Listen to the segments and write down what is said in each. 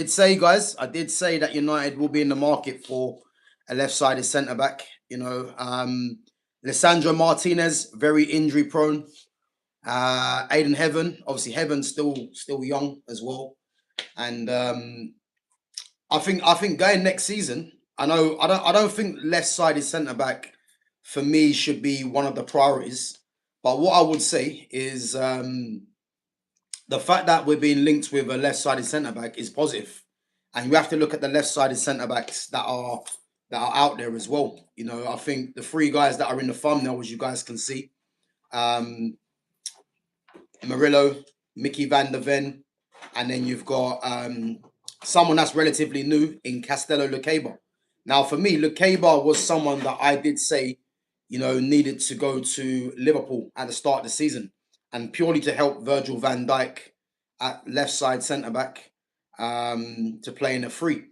did say, guys, I did say that United will be in the market for a left-sided centre back. Lissandro Martinez, very injury prone. Aiden Heaven, obviously Heaven's still young as well, and I think going next season, I don't think left-sided centre back for me should be one of the priorities. But what I would say is the fact that we're being linked with a left-sided centre back is positive, and you have to look at the left-sided centre backs that are out there as well. I think the three guys that are in the thumbnail, as you guys can see, um, Murillo, Mickey van der Ven, and then you've got someone that's relatively new in Castello Luqueba. Now, for me, Luqueba was someone that I did say, needed to go to Liverpool at the start of the season, and purely to help Virgil van Dijk at left side centre back to play in a free.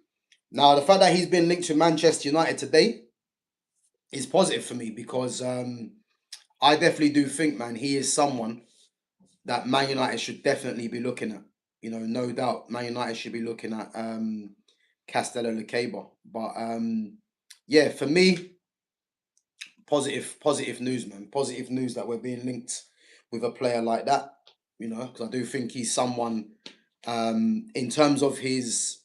Now, the fact that he's been linked to Manchester United today is positive for me because I definitely do think, man, he is someone that Man United should definitely be looking at. No doubt, Man United should be looking at Castello Luqueba. But yeah, for me, positive news, man. Positive news that we're being linked with a player like that. Because I do think he's someone in terms of his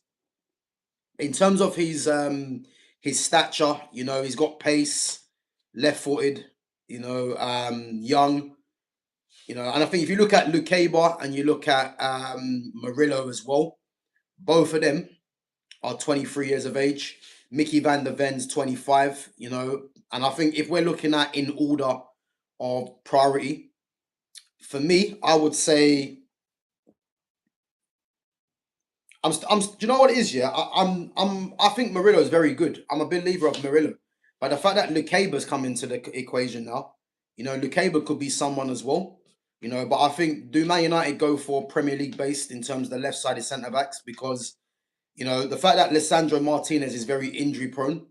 stature. He's got pace, left-footed. Young. And I think if you look at Luqueba and you look at Murillo as well, both of them are 23 years of age. Mickey van der Ven's 25, and I think if we're looking at in order of priority, for me, I would say, do you know what it is? Yeah, I think Murillo is very good. I'm a believer of Murillo, but the fact that Luqueba's come into the equation now, Luqueba could be someone as well. But I think do Man United go for Premier League based in terms of the left-sided centre backs because the fact that Lissandro Martinez is very injury prone.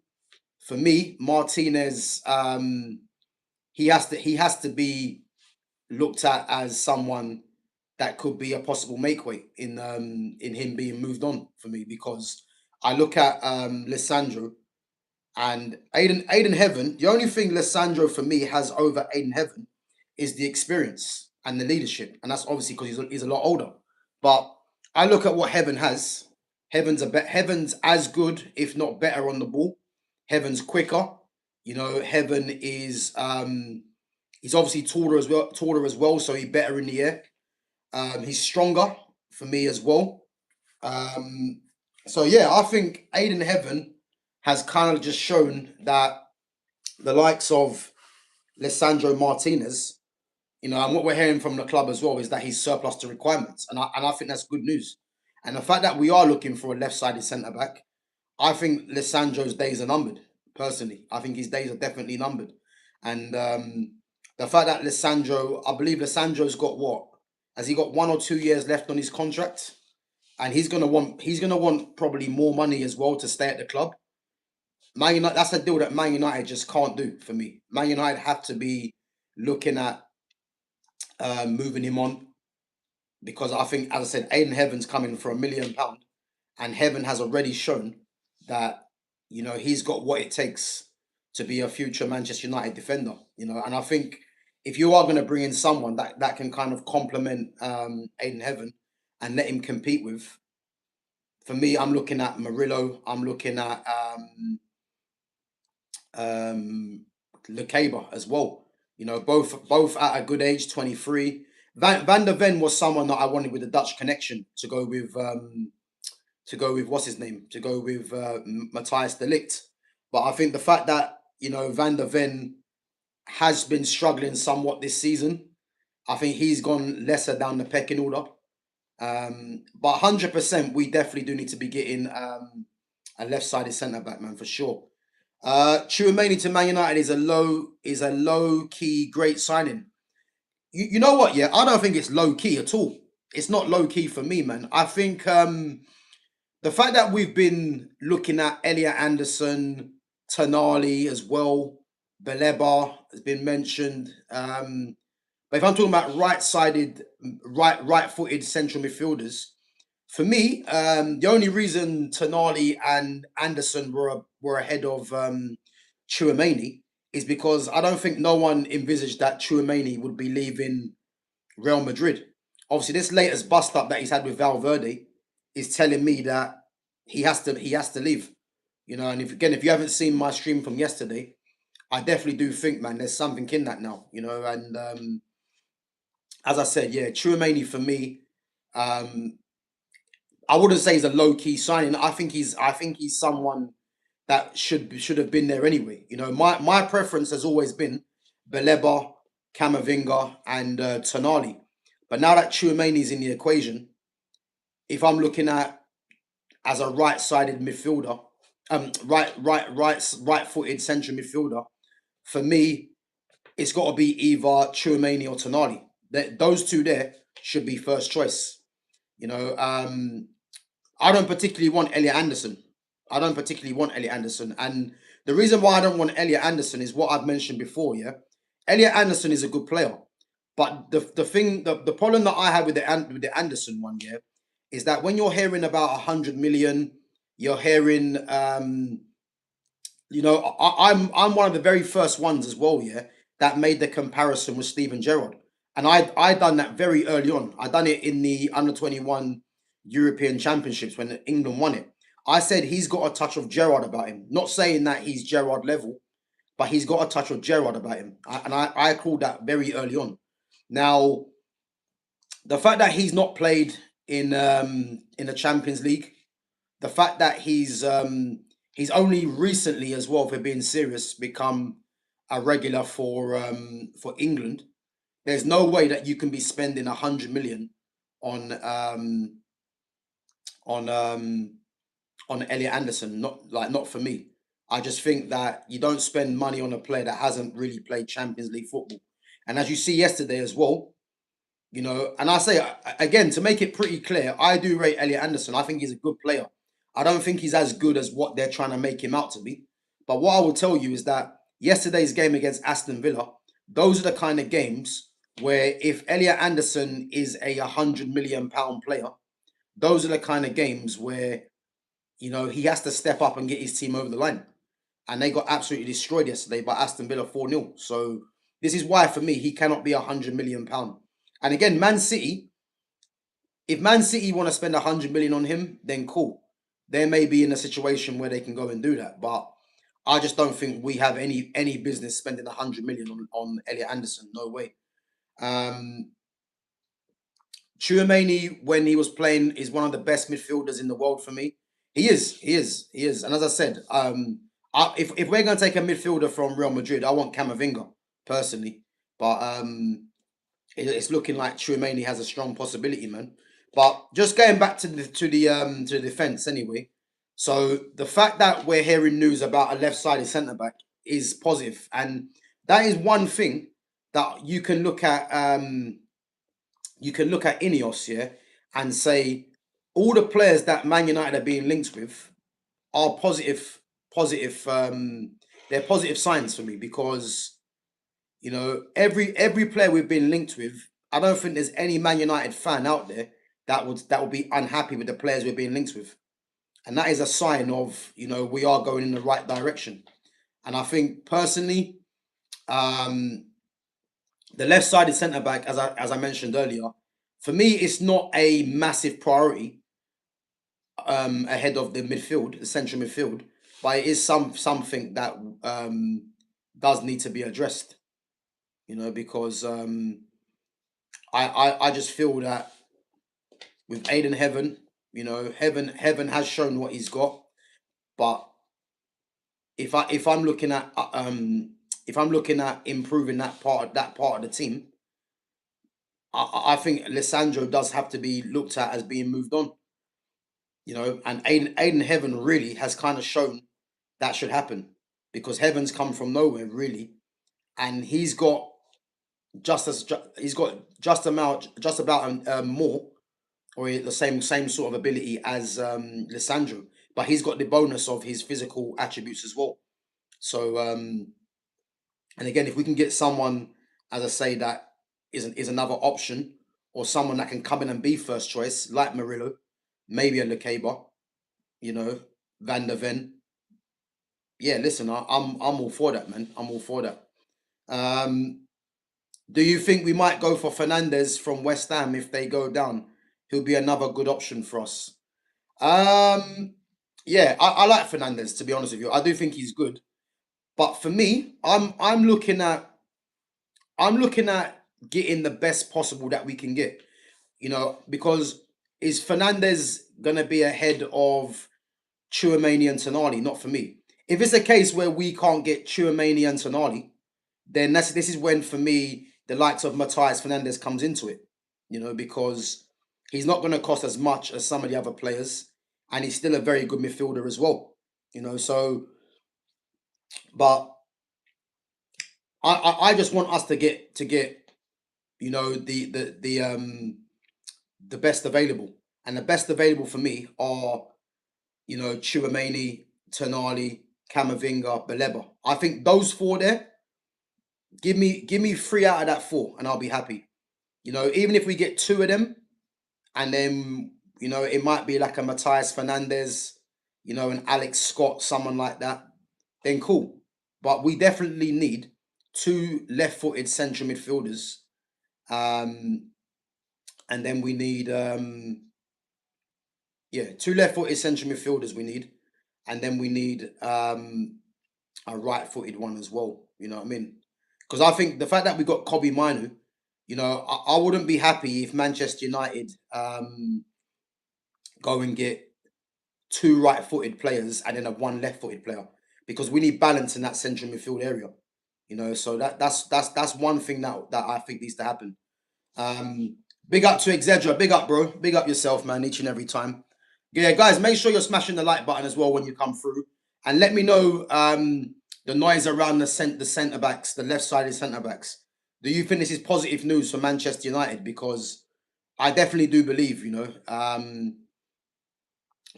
For me, Martinez he has to be looked at as someone that could be a possible make weight in him being moved on for me because I look at Lissandro and Aiden Heaven. The only thing Lissandro for me has over Aiden Heaven is the experience and the leadership, and that's obviously because he's a lot older. But I look at what Heaven has. Heaven's as good, if not better, on the ball. Heaven's quicker. Heaven is he's obviously taller as well, so he's better in the air. He's stronger for me as well. So yeah, I think Aiden Heaven has kind of just shown that the likes of Lissandro Martinez, and what we're hearing from the club as well is that he's surplus to requirements, and I think that's good news. And the fact that we are looking for a left-sided centre back, I think Lissandro's days are numbered. Personally, I think his days are definitely numbered, and the fact that I believe Lissandro's got what? Has he got 1 or 2 years left on his contract? And he's gonna want probably more money as well to stay at the club. Man United, that's a deal that Man United just can't do for me. Man United have to be looking at moving him on because I think, as I said, Aiden Heaven's coming for £1 million, and Heaven has already shown that he's got what it takes to be a future Manchester United defender. And I think if you are going to bring in someone that can kind of complement Aiden Heaven and let him compete with, for me, I'm looking at Murillo. I'm looking at Luqueba as well. Both at a good age, 23. Van der Ven was someone that I wanted with a Dutch connection to go with what's his name? To go with Matthias de Ligt. But I think the fact that, Van der Ven has been struggling somewhat this season, I think he's gone lesser down the pecking order. But 100%, we definitely do need to be getting a left-sided centre back, man, for sure. Chouameni to Man United is a low key great signing. You know what? Yeah, I don't think it's low key at all. It's not low key for me, man. I think the fact that we've been looking at Elliot Anderson, Tonali as well, Beleba has been mentioned. But if I'm talking about right-footed central midfielders, For me, the only reason Tonali and Anderson were ahead of Chouameni is because I don't think no one envisaged that Chouameni would be leaving Real Madrid. Obviously, this latest bust up that he's had with Valverde is telling me that he has to leave. And if you haven't seen my stream from yesterday, I definitely do think, man, there's something in that now. And as I said, yeah, Chouameni for me, um, I wouldn't say he's a low key signing. I think he's someone that should have been there anyway. My preference has always been Beleba, Camavinga, and Tonali. But now that Chouameni's in the equation, if I'm looking at as a right-sided midfielder, right-footed central midfielder, for me, it's got to be either Chouameni or Tonali. Those two there should be first choice. You know, um, I don't particularly want Elliot Anderson. I don't particularly want Elliot Anderson. And the reason why I don't want Elliot Anderson is what I've mentioned before, yeah? Elliot Anderson is a good player. But the problem that I have with the Anderson one, yeah, is that when you're hearing about 100 million, you're hearing I'm one of the very first ones as well, yeah, that made the comparison with Steven Gerrard, and I done that very early on. I done it in the under 21 European Championships when England won it. I said he's got a touch of Gerrard about him. Not saying that he's Gerrard level, but he's got a touch of Gerrard about him, and I called that very early on. Now, the fact that he's not played in the Champions League, the fact that he's only recently as well, for being serious, become a regular for England. There's no way that you can be spending 100 million on on um, on Elliot Anderson. Not for me. I just think that you don't spend money on a player that hasn't really played Champions League football. And as you see yesterday as well, and I say again, to make it pretty clear, I do rate Elliot Anderson. I think he's a good player. I don't think he's as good as what they're trying to make him out to be. But what I will tell you is that yesterday's game against Aston Villa, those are the kind of games where if Elliot Anderson is a £100 million player, those are the kind of games where he has to step up and get his team over the line. And they got absolutely destroyed yesterday by Aston Villa 4-0. So this is why, for me, he cannot be £100 million. And again, Man City, if Man City want to spend 100 million on him, then cool. They may be in a situation where they can go and do that. But I just don't think we have any business spending 100 million on Elliot Anderson. No way. Um, Chouameni, when he was playing, is one of the best midfielders in the world for me. He is, he is, he is. And as I said, if we're going to take a midfielder from Real Madrid, I want Camavinga personally. But it's looking like Chouameni has a strong possibility, man. But just going back to the defense anyway. So the fact that we're hearing news about a left-sided centre back is positive, and that is one thing that you can look at Ineos, yeah, and say all the players that Man United are being linked with are positive. They're positive signs for me because every player we've been linked with, I don't think there's any Man United fan out there that would be unhappy with the players we're being linked with, and that is a sign of we are going in the right direction. And I think personally, um, the left-sided centre back, as I mentioned earlier, for me, it's not a massive priority ahead of the midfield, the central midfield, but it is something that does need to be addressed. Because I just feel that with Aiden Heaven, Heaven has shown what he's got, but if I'm looking at improving that part of the team, I think Lissandro does have to be looked at as being moved on. And Aiden Heaven really has kind of shown that should happen because Heaven's come from nowhere really, and he's got just about more or the same sort of ability as Lissandro, but he's got the bonus of his physical attributes as well. So and again, if we can get someone, as I say, that is another option, or someone that can come in and be first choice, like Murillo, maybe a Lekeba, Van der Ven. Yeah, listen, I'm all for that, man. I'm all for that. Um, do you think we might go for Fernandez from West Ham if they go down? He'll be another good option for us. Um, yeah, I like Fernandez, to be honest with you. I do think he's good. But for me, I'm looking at getting the best possible that we can get. Because is Fernandez gonna be ahead of Chouamani and Tonali? Not for me. If it's a case where we can't get Chouamani and Tonali, then this is when for me the likes of Matthias Fernandez comes into it. Because he's not going to cost as much as some of the other players, and he's still a very good midfielder as well. So but I just want us to get the best available, and the best available for me are Chouamani, Tonali, Camavinga, Baleba. I think those four there. Give me three out of that four, and I'll be happy. Even if we get two of them, and then it might be like a Matthias Fernandez, an Alex Scott, someone like that. Then cool. But we definitely need two left-footed central midfielders, um, and then we need two left-footed central midfielders. We need, and then we need a right-footed one as well. You know what I mean? Because I think the fact that we got Kobe Minu, I wouldn't be happy if Manchester United go and get two right-footed players and then a one left-footed player, because we need balance in that central midfield area. So that's one thing that I think needs to happen. Um, Big up to Exedra, big up, bro, big up yourself, man, each and every time. Yeah, guys, make sure you're smashing the like button as well when you come through, and let me know the noise around the centre backs, the left-sided centre backs. Do you think this is positive news for Manchester United? Because I definitely do believe,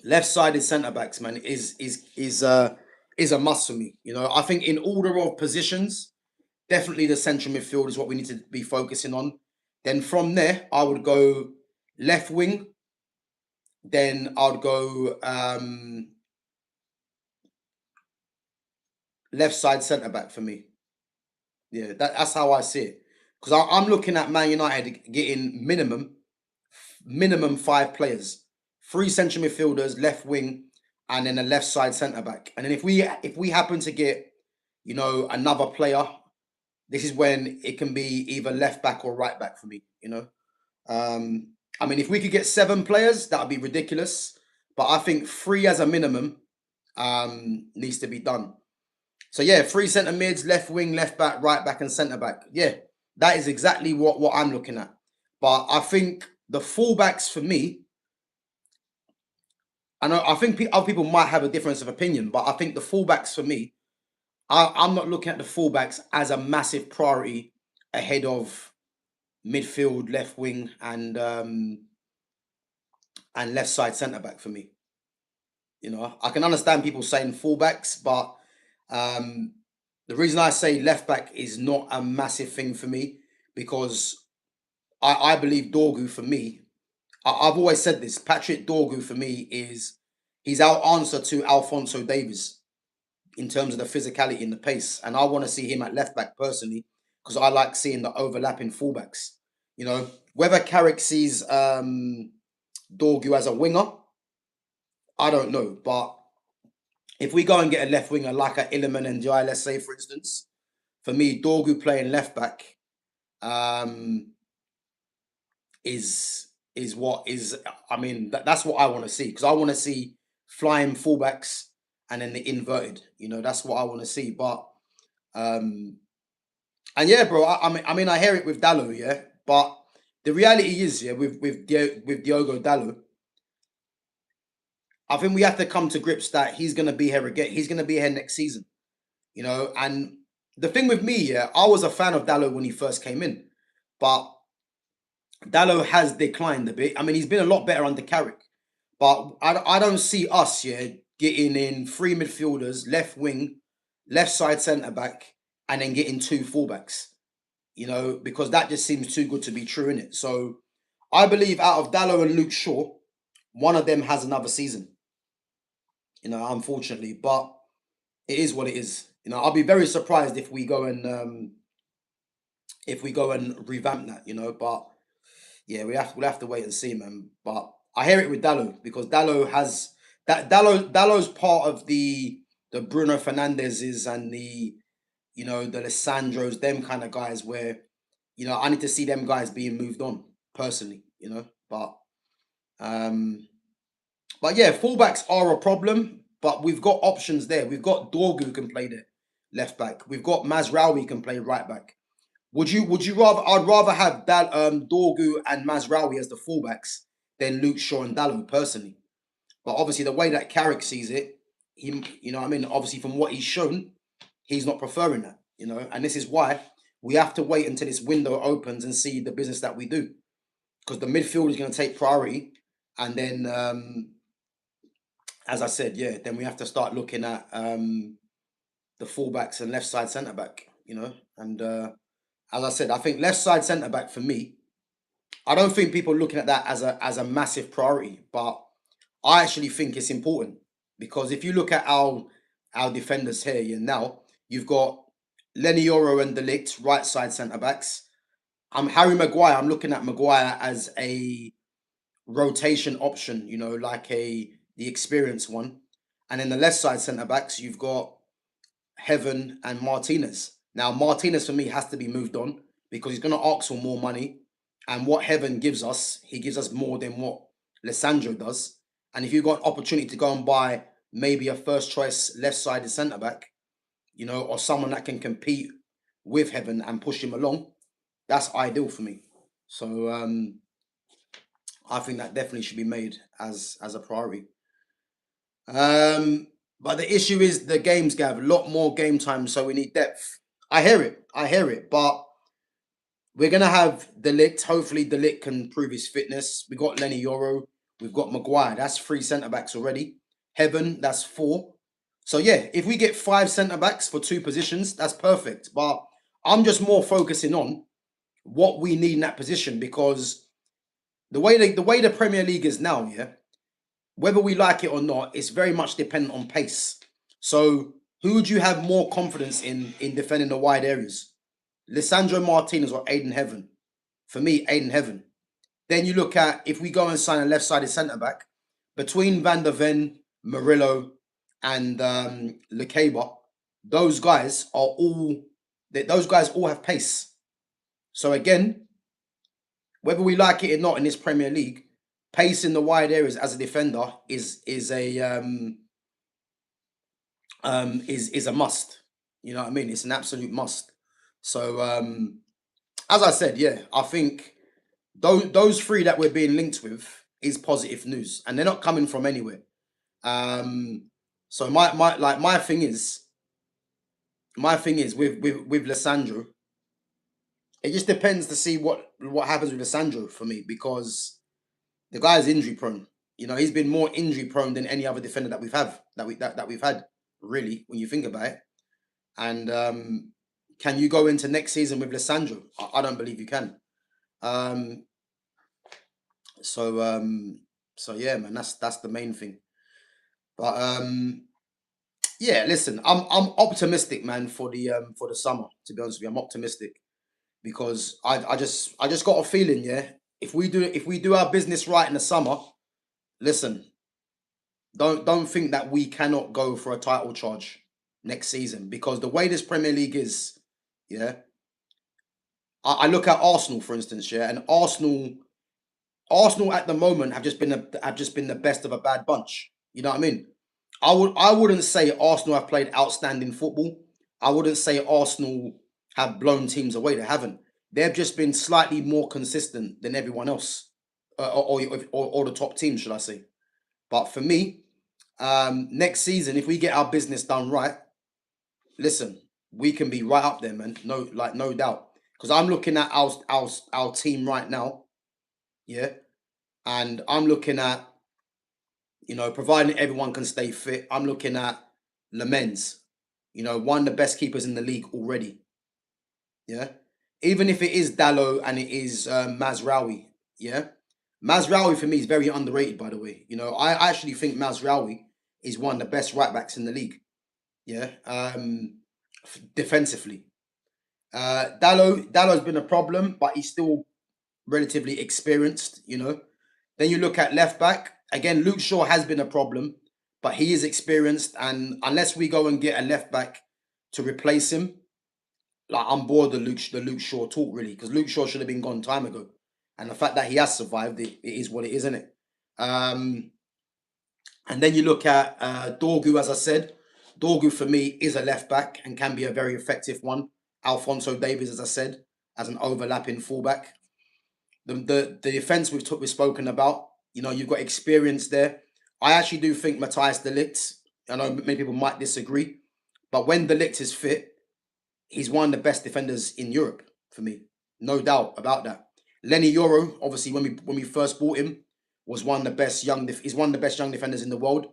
left-sided centre backs, man, is a must for me. I think in order of positions, definitely the central midfield is what we need to be focusing on. Then from there, I would go left wing. Then I'd go left side centre back for me. Yeah, that's how I see it. Because I'm looking at Man United getting minimum five players, three central midfielders, left wing, and then a left side centre back. And then if we happen to get another player, this is when it can be either left back or right back for me. I mean, if we could get seven players, that would be ridiculous. But I think three as a minimum needs to be done. So yeah, three centre mids, left wing, left back, right back, and centre back. Yeah, that is exactly what I'm looking at. But I think the fullbacks for me, I think other people might have a difference of opinion, but I think the fullbacks for me, I'm not looking at the fullbacks as a massive priority ahead of midfield, left wing, and left side centre back for me. I can understand people saying fullbacks, but um, the reason I say left back is not a massive thing for me, because I believe Dorgu for me. I've always said this. Patrick Dorgu for me he's our answer to Alfonso Davies in terms of the physicality and the pace, and I want to see him at left back personally, because I like seeing the overlapping fullbacks. Whether Carrick sees Dorgu as a winger, I don't know, but if we go and get a left winger like a Illiman and Jai, let's say for instance, for me, Dorgu playing left back um, is what is. I mean, that's what I want to see, because I want to see flying fullbacks and then the inverted. That's what I want to see. But um, and yeah, bro. I mean, I hear it with Dallo, yeah, but the reality is, yeah, with Diogo Dallo, I think we have to come to grips that he's gonna be here again. He's gonna be here next season. And the thing with me, yeah, I was a fan of Dallo when he first came in, but Dallo has declined a bit. I mean, he's been a lot better under Carrick, but I don't see us, yeah, getting in three midfielders, left wing, left side centre back, and then getting two fullbacks, because that just seems too good to be true, innit? So I believe out of Dallo and Luke Shaw, one of them has another season. Unfortunately, but it is what it is. I'll be very surprised if we go and revamp that. But yeah, we'll have to wait and see, man. But I hear it with Dallo because Dallo has Dallo's part of the Bruno Fernandez's and the Lissandros, them kind of guys where I need to see them guys being moved on personally. Um, but yeah, fullbacks are a problem, but we've got options there. We've got Dorgu who can play there, left back. We've got Mazraoui who can play right back. Would you rather? I'd rather have that Dorgu and Mazraoui as the fullbacks than Luke Shaw and Dallo personally. But obviously, the way that Carrick sees it, you know what I mean. Obviously, from what he's shown, he's not preferring that. And this is why we have to wait until this window opens and see the business that we do, because the midfield is going to take priority, and then, as I said, yeah, then we have to start looking at the fullbacks and left side centre back. And as I said, I think left side centre back for me, I don't think people are looking at that as a massive priority, but I actually think it's important because if you look at our defenders here, now you've got Lenny Yoro and Delict, right side centre backs. I'm Harry Maguire. I'm looking at Maguire as a rotation option, like the experienced one. And then the left side centre backs, you've got Heaven and Martinez. Now, Martinez for me has to be moved on because he's going to ask for more money. And what Heaven gives us, he gives us more than what Lissandro does. And if you've got an opportunity to go and buy maybe a first choice left sided centre back, or someone that can compete with Heaven and push him along, that's ideal for me. So I think that definitely should be made as a priority. But the issue is the games, Gav. A lot more game time, so we need depth. I hear it. But we're gonna have Delict. Hopefully, Delict can prove his fitness. We got Lenny Yoro. We've got Maguire. That's 3 centre backs already. Heaven. That's 4. So yeah, if we get 5 centre backs for 2 positions, that's perfect. But I'm just more focusing on what we need in that position because the way the Premier League is now, yeah, whether we like it or not, it's very much dependent on pace. So who would you have more confidence in defending the wide areas? Lissandro Martinez or Aiden Heaven? For me, Aiden Heaven. Then you look at if we go and sign a left-sided centre back between Van der Ven, Murillo, and Lekeba, those guys all have pace. So again, whether we like it or not in this Premier League, pace in the wide areas as a defender is a must. You know what I mean? It's an absolute must. So as I said, yeah, I think those 3 that we're being linked with is positive news, and they're not coming from anywhere. So my thing is with Lissandro, it just depends to see what happens with Lissandro for me because the guy is injury prone. He's been more injury prone than any other defender that we've had. Really, when you think about it, and can you go into next season with Lissandro? I don't believe you can. Um, so so yeah, man, that's the main thing. But yeah, listen, I'm optimistic, man, for the summer. To be honest with you, I'm optimistic because I just got a feeling, yeah. If we do our business right in the summer, listen, don't think that we cannot go for a title charge next season because the way this Premier League is, yeah. I look at Arsenal for instance, yeah, and Arsenal at the moment have just been the best of a bad bunch. You know what I mean? I wouldn't say Arsenal have played outstanding football. I wouldn't say Arsenal have blown teams away. They haven't. They've just been slightly more consistent than everyone else, or the top teams, should I say? But for me, next season, if we get our business done right, listen, we can be right up there, man. No doubt. Because I'm looking at our team right now, yeah, and I'm looking at providing everyone can stay fit. I'm looking at Lamens, one of the best keepers in the league already. Yeah, even if it is Dallo and it is Mazraoui, yeah, Mazraoui for me is very underrated, by the way. I actually think Mazraoui is one of the best right backs in the league. Yeah, defensively. Dallow's been a problem, but he's still relatively experienced. Then you look at left back again. Luke Shaw has been a problem, but he is experienced, and unless we go and get a left back to replace him, like I'm bored of the Luke Shaw talk really, because Luke Shaw should have been gone time ago, and the fact that he has survived it is what it is, isn't it? Um, and then you look at Dorgu, as I said. Dorgu for me is a left back and can be a very effective one. Alfonso Davies, as I said, as an overlapping fullback. The defense we've spoken about. You've got experience there. I actually do think Matthias de Ligt. I know many people might disagree, but when de Ligt is fit, he's one of the best defenders in Europe for me, no doubt about that. Lenny Yoro, obviously, when we first bought him, was one of the best he's one of the best young defenders in the world.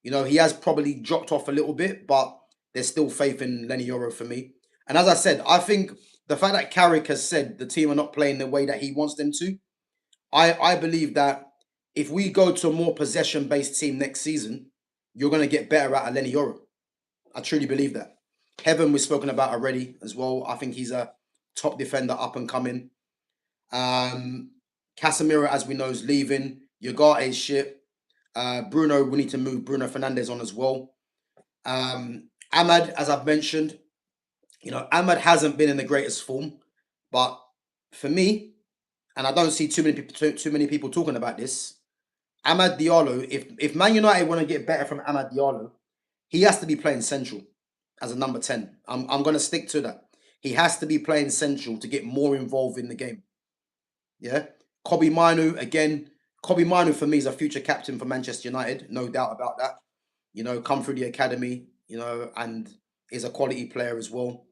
He has probably dropped off a little bit, but there's still faith in Lenny Yoro for me. And as I said, I think the fact that Carrick has said the team are not playing the way that he wants them to, I believe that if we go to a more possession-based team next season, you're going to get better out of Lenny Yoro. I truly believe that. Heaven we've spoken about already as well. I think he's a top defender, up and coming. Casemiro, as we know, is leaving. Ugarte is shit. Bruno, we need to move Bruno Fernandes on as well. Ahmad, as I've mentioned, Ahmad hasn't been in the greatest form, but for me, and I don't see too many people talking about this. Amad Diallo, if Man United want to get better from Amad Diallo, he has to be playing central as a number 10. I'm going to stick to that. He has to be playing central to get more involved in the game. Yeah. Kobe Manu, again, Kobe Manu for me is a future captain for Manchester United, no doubt about that. Come through the academy, and is a quality player as well.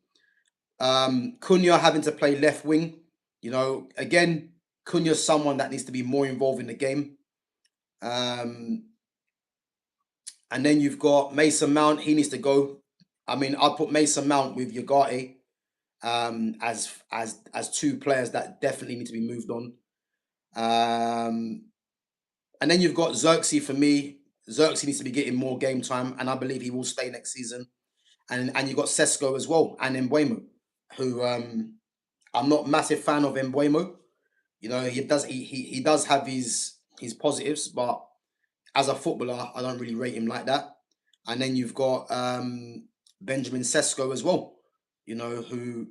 Cunha having to play left wing, again, Cunha's someone that needs to be more involved in the game. And then you've got Mason Mount. He needs to go. I mean, I'll put Mason Mount with Ugarte as two players that definitely need to be moved on. And then you've got Xerxes for me. Xerxes needs to be getting more game time, and I believe he will stay next season. And you've got Sesko as well, and Mbeumo, who I'm not a massive fan of Mbeumo. He does have his positives, but as a footballer, I don't really rate him like that. And then you've got Benjamin Sesko as well, who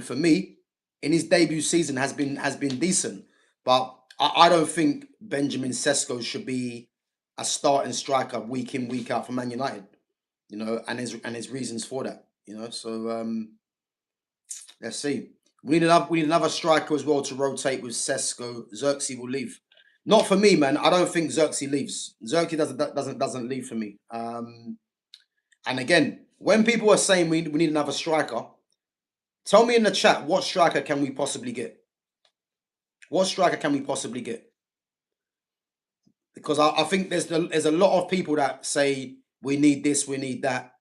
for me in his debut season has been decent, but I don't think Benjamin Sesko should be a starting striker week in week out for Man United. And his reasons for that. So let's see. We need another striker as well to rotate with Sesko. Xerxes will leave. Not for me, man. I don't think Xerxes leaves. Xerxes doesn't leave for me. And again, when people are saying we need another striker, tell me in the chat, what striker can we possibly get? What striker can we possibly get? Because I think there's a lot of people that say we need this, we need that.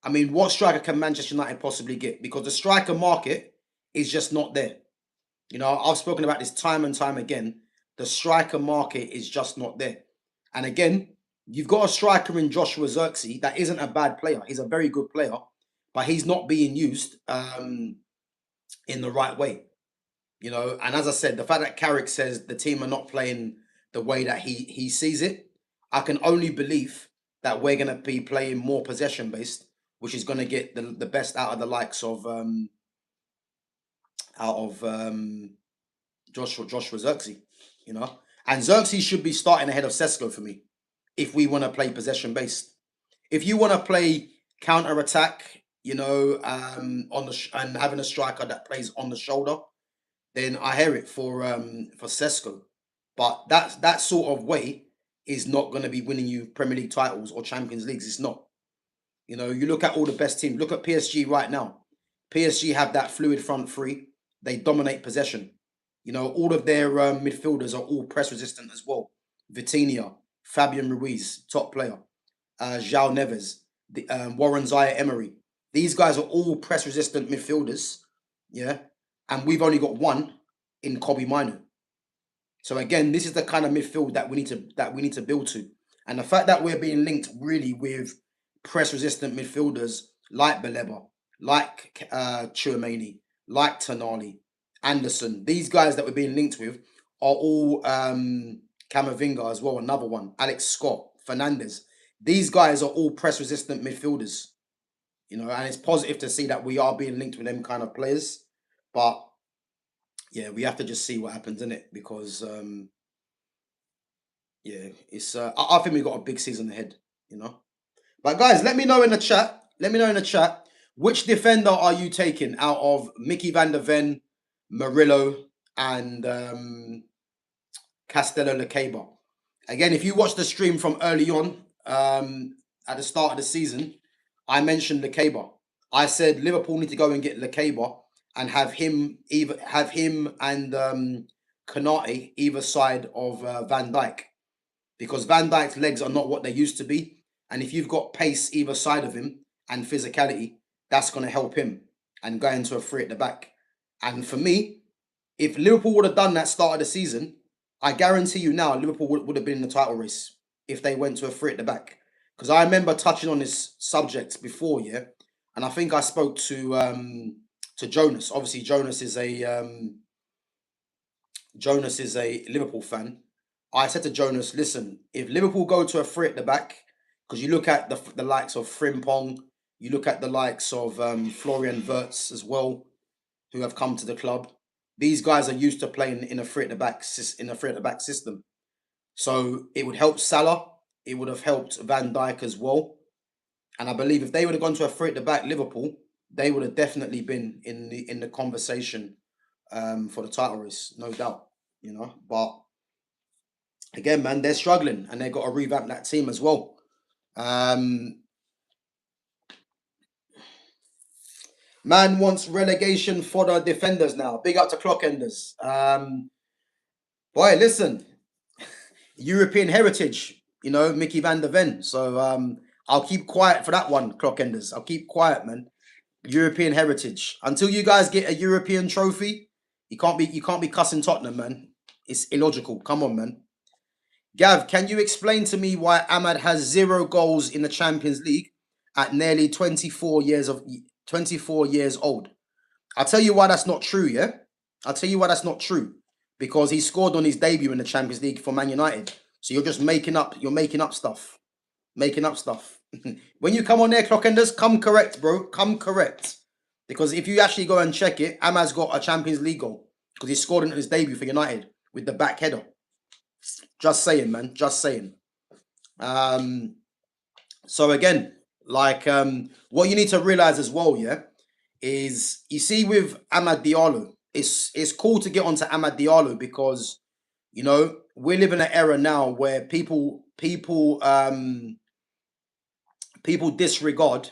I mean, what striker can Manchester United possibly get? Because the striker market is just not there. I've spoken about this time and time again. The striker market is just not there. And again, you've got a striker in Joshua Xerxes that isn't a bad player. He's a very good player, but he's not being used in the right way. And as I said, the fact that Carrick says the team are not playing the way that he sees it, I can only believe that we're going to be playing more possession based, which is going to get the best out of the likes of Joshua Xerxes, and Xerxes should be starting ahead of Sesko for me if we want to play possession based. If you want to play counter attack, and having a striker that plays on the shoulder, then I hear it for Sesko. But that sort of way is not going to be winning you Premier League titles or Champions Leagues. It's not. You look at all the best teams. Look at PSG right now. PSG have that fluid front three. They dominate possession. All of their midfielders are all press resistant as well. Vitinha, Fabian Ruiz, top player. João Neves, Warren Zaire-Emery. These guys are all press resistant midfielders. Yeah. And we've only got one in Kobe Minu. So again, this is the kind of midfield that we need to build to. And the fact that we're being linked really with press resistant midfielders like Baleba, like Chouameni, like Tonali, Anderson, these guys that we're being linked with are all Camavinga as well, another one, Alex Scott, Fernandez. These guys are all press resistant midfielders, and it's positive to see that we are being linked with them kind of players. But yeah, we have to just see what happens in it because yeah, it's I think we got a big season ahead. But guys, let me know in the chat. Let me know in the chat which defender are you taking out of Mickey van der Ven, Murillo, and Castello Lacaba. Again, if you watch the stream from early on, at the start of the season, I mentioned Lacaba. I said Liverpool need to go and get Lacaba and have him and Konate either side of Van Dijk, because Van Dijk's legs are not what they used to be, and if you've got pace either side of him and physicality, that's going to help him and go into a three at the back. And for me, if Liverpool would have done that start of the season, I guarantee you now Liverpool would have been in the title race if they went to a three at the back. Because I remember touching on this subject before, yeah, and I think I spoke to Jonas. Obviously, Jonas is a Liverpool fan. I said to Jonas, listen, if Liverpool go to a three at the back, because you look at the likes of Frimpong, you look at the likes of Florian Wirtz as well, who have come to the club. These guys are used to playing in a three at the back system. So it would help Salah. It would have helped Van Dijk as well. And I believe if they would have gone to a three at the back Liverpool, they would have definitely been in the conversation for the title race, no doubt. But again, man, they're struggling and they've got to revamp that team as well. Man wants relegation for the defenders now. Big up to Clockenders. Boy, listen, European heritage, Mickey van der Ven. So I'll keep quiet for that one, Clockenders. I'll keep quiet, man. European heritage. Until you guys get a European trophy, you can't be cussing Tottenham, man. It's illogical. Come on, man. Gav, can you explain to me why Ahmad has 0 goals in the Champions League at nearly 24 years old? I'll tell you why that's not true, yeah? I'll tell you why that's not true. Because he scored on his debut in the Champions League for Man United. So you're just making up stuff. Making up stuff. When you come on there, Clockenders, come correct, bro. Come correct. Because if you actually go and check it, Ahmad's got a Champions League goal. Because he scored in his debut for United with the back header. Just saying, man. Just saying. So again, like what you need to realize as well, yeah, is you see with Amad Diallo, it's cool to get onto Amad Diallo because we live in an era now where people disregard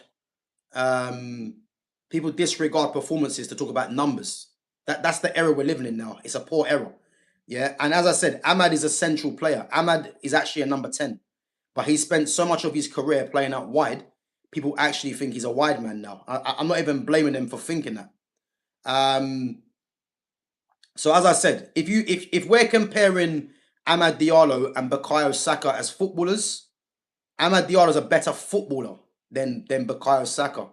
performances to talk about numbers. That's the era we're living in now. It's a poor era. Yeah, and as I said, Ahmad is a central player. Ahmad is actually a number 10. But he spent so much of his career playing out wide, people actually think he's a wide man now. I'm not even blaming them for thinking that. So as I said, if we're comparing Amad Diallo and Bukayo Saka as footballers, Amad Diallo is a better footballer than Bukayo Saka.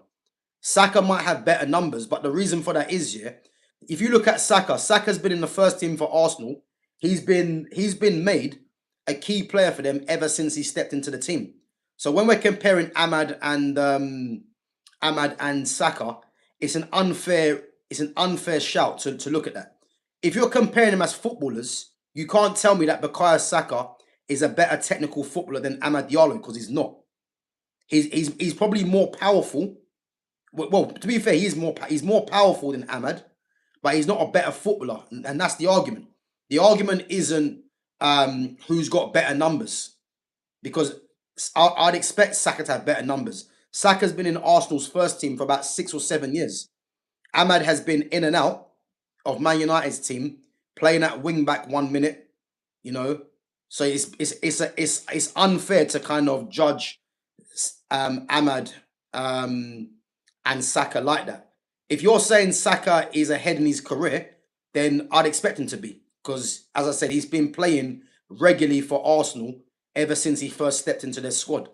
Saka might have better numbers, but the reason for that is, yeah, if you look at Saka's been in the first team for Arsenal. He's been made a key player for them ever since he stepped into the team. So when we're comparing Ahmad and Saka, it's an unfair shout to look at that. If you're comparing them as footballers, you can't tell me that Bukayo Saka is a better technical footballer than Amad Diallo, because he's not. He's probably more powerful. Well, to be fair, he's more powerful than Ahmad, but he's not a better footballer, and that's the argument. The argument isn't who's got better numbers, because I'd expect Saka to have better numbers. Saka's been in Arsenal's first team for about 6 or 7 years. Ahmad has been in and out of Man United's team, playing at wing back 1 minute. So it's unfair to kind of judge Ahmad and Saka like that. If you're saying Saka is ahead in his career, then I'd expect him to be. because, as I said, he's been playing regularly for Arsenal ever since he first stepped into their squad.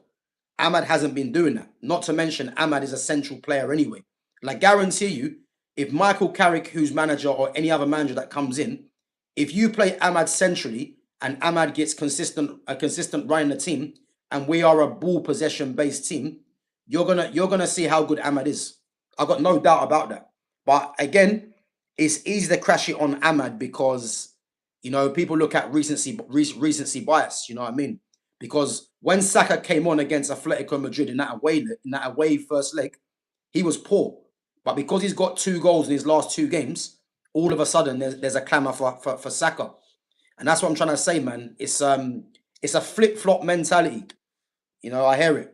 Ahmad hasn't been doing that. Not to mention, Ahmad is a central player anyway. And I guarantee you, if Michael Carrick, who's manager, or any other manager that comes in, if you play Ahmad centrally and Ahmad gets a consistent run in the team, and we are a ball possession based team, you're gonna see how good Ahmad is. I've got no doubt about that. But again, it's easy to crash it on Ahmad because people look at recency bias. You know what I mean? Because when Saka came on against Atletico Madrid in that away first leg, he was poor. But because he's got 2 goals in his last 2 games, all of a sudden there's a clamour for Saka. And that's what I'm trying to say, man. It's a flip-flop mentality. I hear it.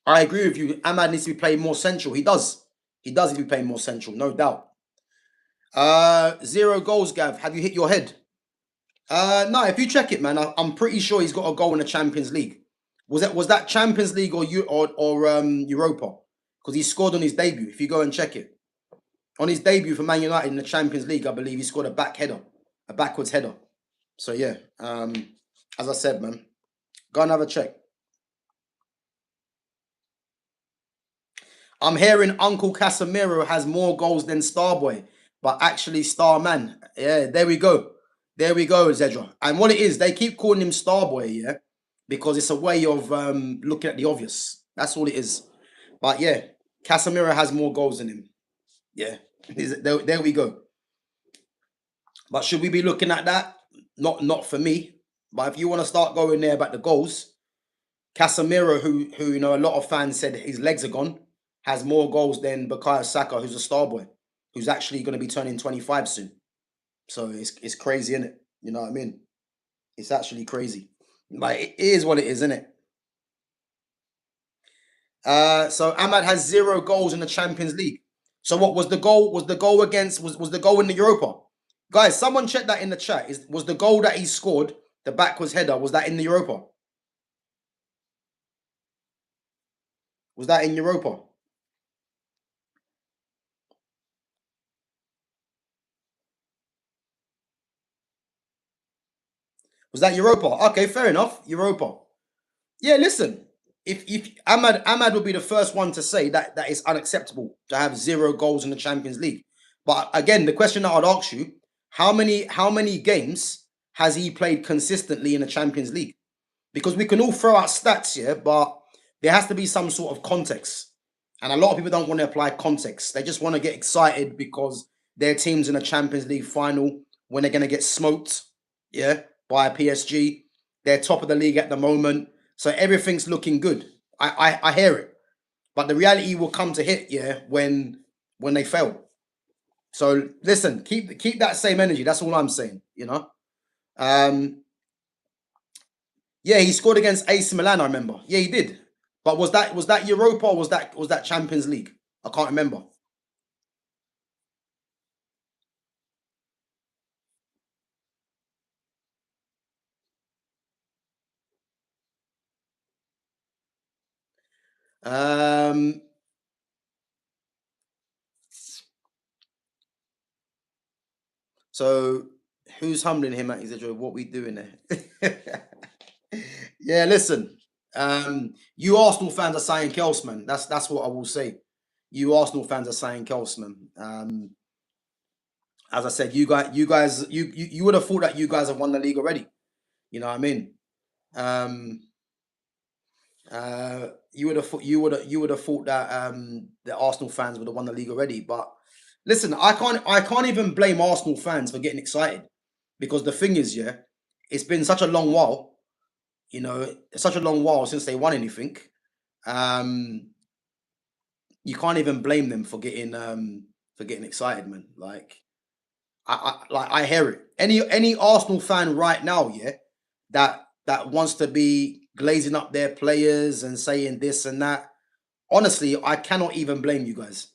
I agree with you. Ahmad needs to be playing more central. He does. He does need to be playing more central, no doubt. 0 goals, Gav. Have you hit your head? No, if you check it, man, I'm pretty sure he's got a goal in the Champions League. Was that Champions League or Europa? Because he scored on his debut. If you go and check it, on his debut for Man United in the Champions League, I believe he scored a backwards header. So yeah, as I said, man, go and have a check. I'm hearing Uncle Casemiro has more goals than Starboy, but actually Starman. Yeah, there we go. There we go, Zedra. And what it is, they keep calling him Starboy, yeah, because it's a way of looking at the obvious. That's all it is. But yeah, Casemiro has more goals than him. Yeah, there we go. But should we be looking at that? Not for me. But if you want to start going there about the goals, Casemiro, who a lot of fans said his legs are gone, has more goals than Bukayo Saka, who's a star boy, who's actually going to be turning 25 soon. So it's crazy, isn't it? You know what I mean? It's actually crazy. Like it is what it is, isn't it? So Ahmad has 0 goals in the Champions League. So what was the goal? Was the goal against? Was the goal in the Europa? Guys, someone check that in the chat. Was the goal that he scored, the backwards header, was that in the Europa? Was that in Europa? Was that Europa? Okay, fair enough. Europa. Yeah, listen. If Ahmad would be the first one to say that it's unacceptable to have 0 goals in the Champions League. But again, the question that I'd ask you, how many games has he played consistently in the Champions League? Because we can all throw out stats here, but there has to be some sort of context. And a lot of people don't want to apply context. They just want to get excited because their team's in a Champions League final when they're going to get smoked, yeah, by a PSG. They're top of the league at the moment. So everything's looking good. I hear it. But the reality will come to hit, yeah, when they fail. So listen, keep that same energy. That's all I'm saying. Um, yeah, he scored against AC Milan, I remember. Yeah, he did. But was that Europa or was that Champions League? I can't remember. Um, so who's humbling him at his What we doing there? Yeah, listen. You Arsenal fans are saying Kels, man. That's what I will say. You Arsenal fans are saying Kels, man. As I said, you would have thought that you guys have won the league already. You know what I mean? Um, you would have thought that the Arsenal fans would have won the league already. But listen, I can't even blame Arsenal fans for getting excited because the thing is, yeah, it's been such a long while. Such a long while since they won anything. Um, you can't even blame them for getting excited, man. Like I hear it. Any Arsenal fan right now, yeah, that wants to be glazing up their players and saying this and that. Honestly, I cannot even blame you guys.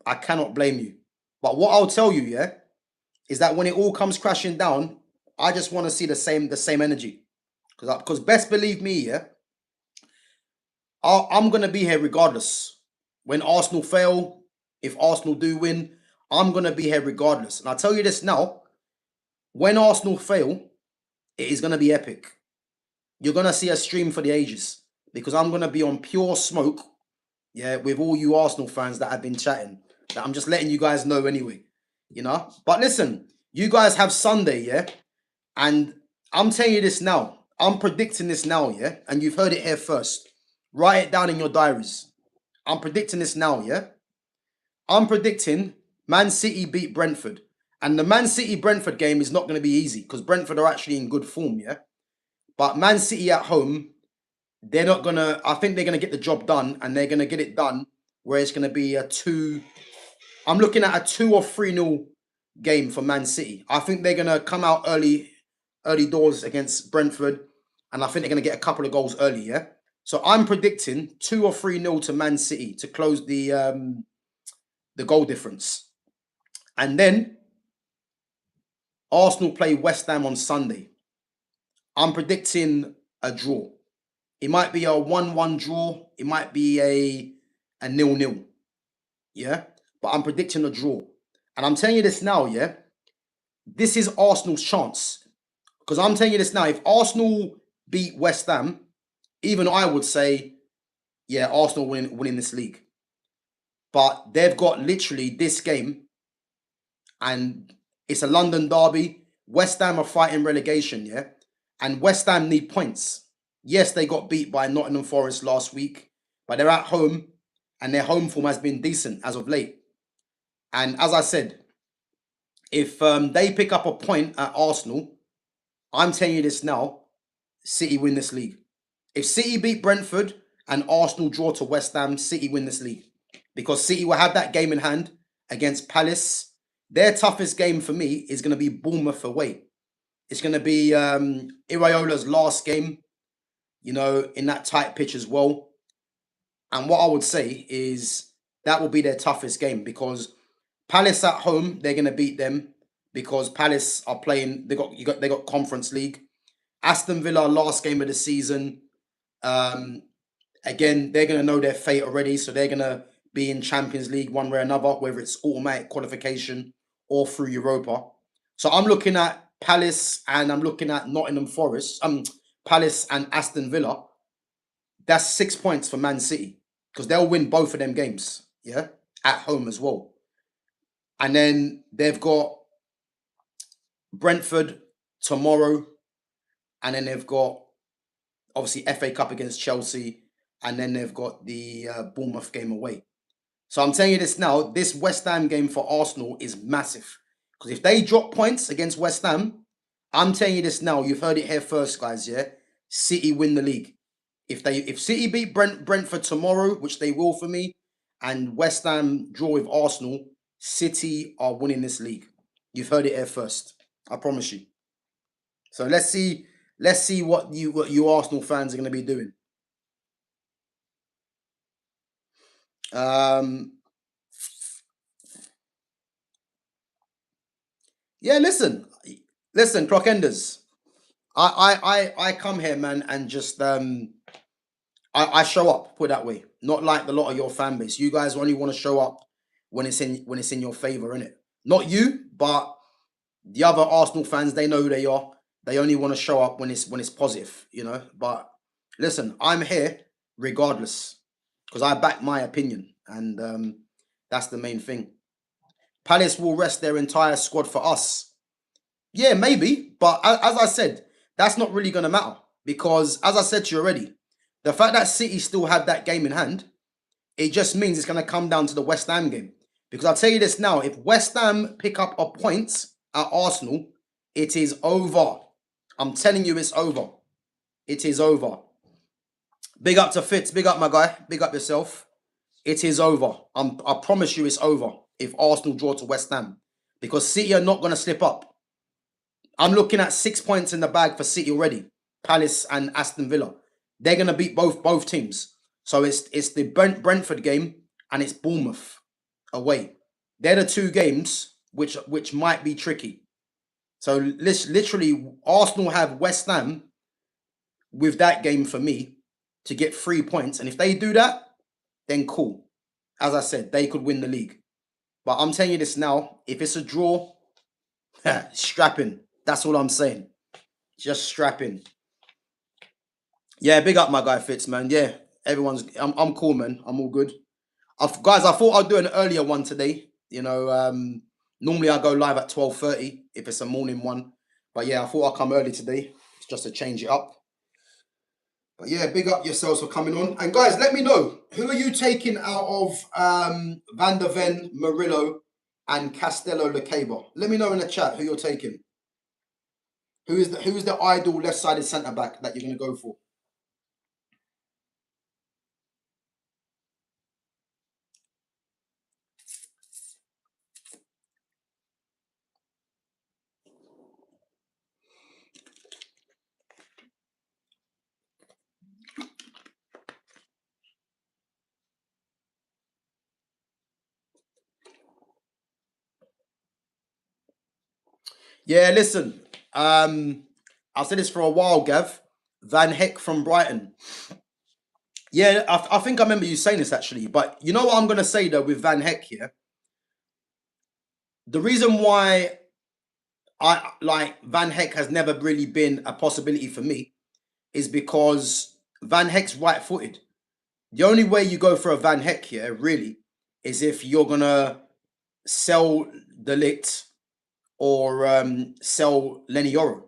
I cannot blame you. But what I'll tell you, yeah, is that when it all comes crashing down, I just want to see the same energy. Because best believe me, yeah, I'm gonna be here regardless. When Arsenal fail, if Arsenal do win, I'm gonna be here regardless. And I'll tell you this now: when Arsenal fail, it is going to be epic. You're going to see a stream for the ages because I'm going to be on pure smoke, yeah, with all you Arsenal fans that have been chatting. That I'm just letting you guys know anyway, you know. But listen, you guys have Sunday, yeah, and I'm telling you this now. I'm predicting this now, yeah, and you've heard it here first. Write it down in your diaries. I'm predicting this now, yeah. I'm predicting Man City beat Brentford. And the Man City Brentford game is not going to be easy because Brentford are actually in good form, yeah? But Man City at home, they're not going to, I think they're going to get the job done and they're going to get it done where it's going to be a 2, I'm looking at a 2 or 3-0 game for Man City. I think they're going to come out early doors against Brentford and I think they're going to get a couple of goals early, yeah? So I'm predicting 2 or 3-0 to Man City to close the goal difference. And then Arsenal play West Ham on Sunday. I'm predicting a draw. It might be a 1-1 draw. It might be a 0-0. Yeah? But I'm predicting a draw. And I'm telling you this now, yeah? This is Arsenal's chance. Because I'm telling you this now, if Arsenal beat West Ham, even I would say, yeah, Arsenal winning this league. But they've got literally this game, and it's a London derby. West Ham are fighting relegation, yeah? And West Ham need points. Yes, they got beat by Nottingham Forest last week, but they're at home, and their home form has been decent as of late. And as I said, if they pick up a point at Arsenal, I'm telling you this now, City win this league. If City beat Brentford and Arsenal draw to West Ham, City win this league. Because City will have that game in hand against Palace. Their toughest game for me is going to be Bournemouth away. It's going to be Iraola's last game, you know, in that tight pitch as well. And what I would say is that will be their toughest game because Palace at home, they're going to beat them because Palace are playing, they got Conference League. Aston Villa, last game of the season. Again, they're going to know their fate already, so they're going to be in Champions League one way or another, whether it's automatic qualification or through Europa. So I'm looking at Palace and I'm looking at Nottingham Forest, Palace and Aston Villa. That's 6 points for Man City because they'll win both of them games, yeah, at home as well. And then they've got Brentford tomorrow, and then they've got obviously FA Cup against Chelsea, and then they've got the Bournemouth game away. So I'm telling you this now, this West Ham game for Arsenal is massive. Because if they drop points against West Ham, I'm telling you this now, you've heard it here first, guys, yeah? City win the league. If City beat Brentford tomorrow, which they will for me, and West Ham draw with Arsenal, City are winning this league. You've heard it here first. I promise you. So let's see what you Arsenal fans are going to be doing. Yeah, listen, clockenders. I come here, man, and just I show up. Put it that way. Not like a lot of your fan base. You guys only want to show up when it's in your favor, innit? Not you, but the other Arsenal fans. They know who they are. They only want to show up when it's positive, you know. But listen, I'm here regardless because I back my opinion, and that's the main thing. Palace will rest their entire squad for us. Yeah, maybe, but as I said, that's not really going to matter because, as I said to you already, the fact that City still have that game in hand, it just means it's going to come down to the West Ham game. Because I'll tell you this now, if West Ham pick up a point at Arsenal, it is over. I'm telling you, it's over. It is over. Big up to Fitz. Big up, my guy. Big up yourself. It is over. I promise you it's over if Arsenal draw to West Ham. Because City are not going to slip up. I'm looking at 6 points in the bag for City already. Palace and Aston Villa. They're going to beat both teams. So it's the Brentford game and it's Bournemouth away. They're the two games which might be tricky. So literally, Arsenal have West Ham with that game for me to get 3 points. And if they do that, then cool. As I said, they could win the league. But I'm telling you this now, if it's a draw, strapping. That's all I'm saying. Just strap in. Yeah, big up my guy Fitz, man. Yeah, I'm cool, man. I'm all good. Guys, I thought I'd do an earlier one today. Normally I go live at 12:30 if it's a morning one. But yeah, I thought I'd come early today just to change it up. But yeah, big up yourselves for coming on. And guys, let me know, who are you taking out of Van der Ven, Murillo, and Castello Lacaba? Let me know in the chat who you're taking. Who is the ideal left-sided centre back that you're going to go for? Yeah, listen. I've said this for a while, Gav. Van Heck from Brighton. Yeah, I think I remember you saying this actually. But you know what I'm going to say though with Van Heck here? The reason why I like Van Heck has never really been a possibility for me is because Van Heck's right-footed. The only way you go for a Van Heck here, really, is if you're gonna sell the Ligt or sell Lenny Yoro.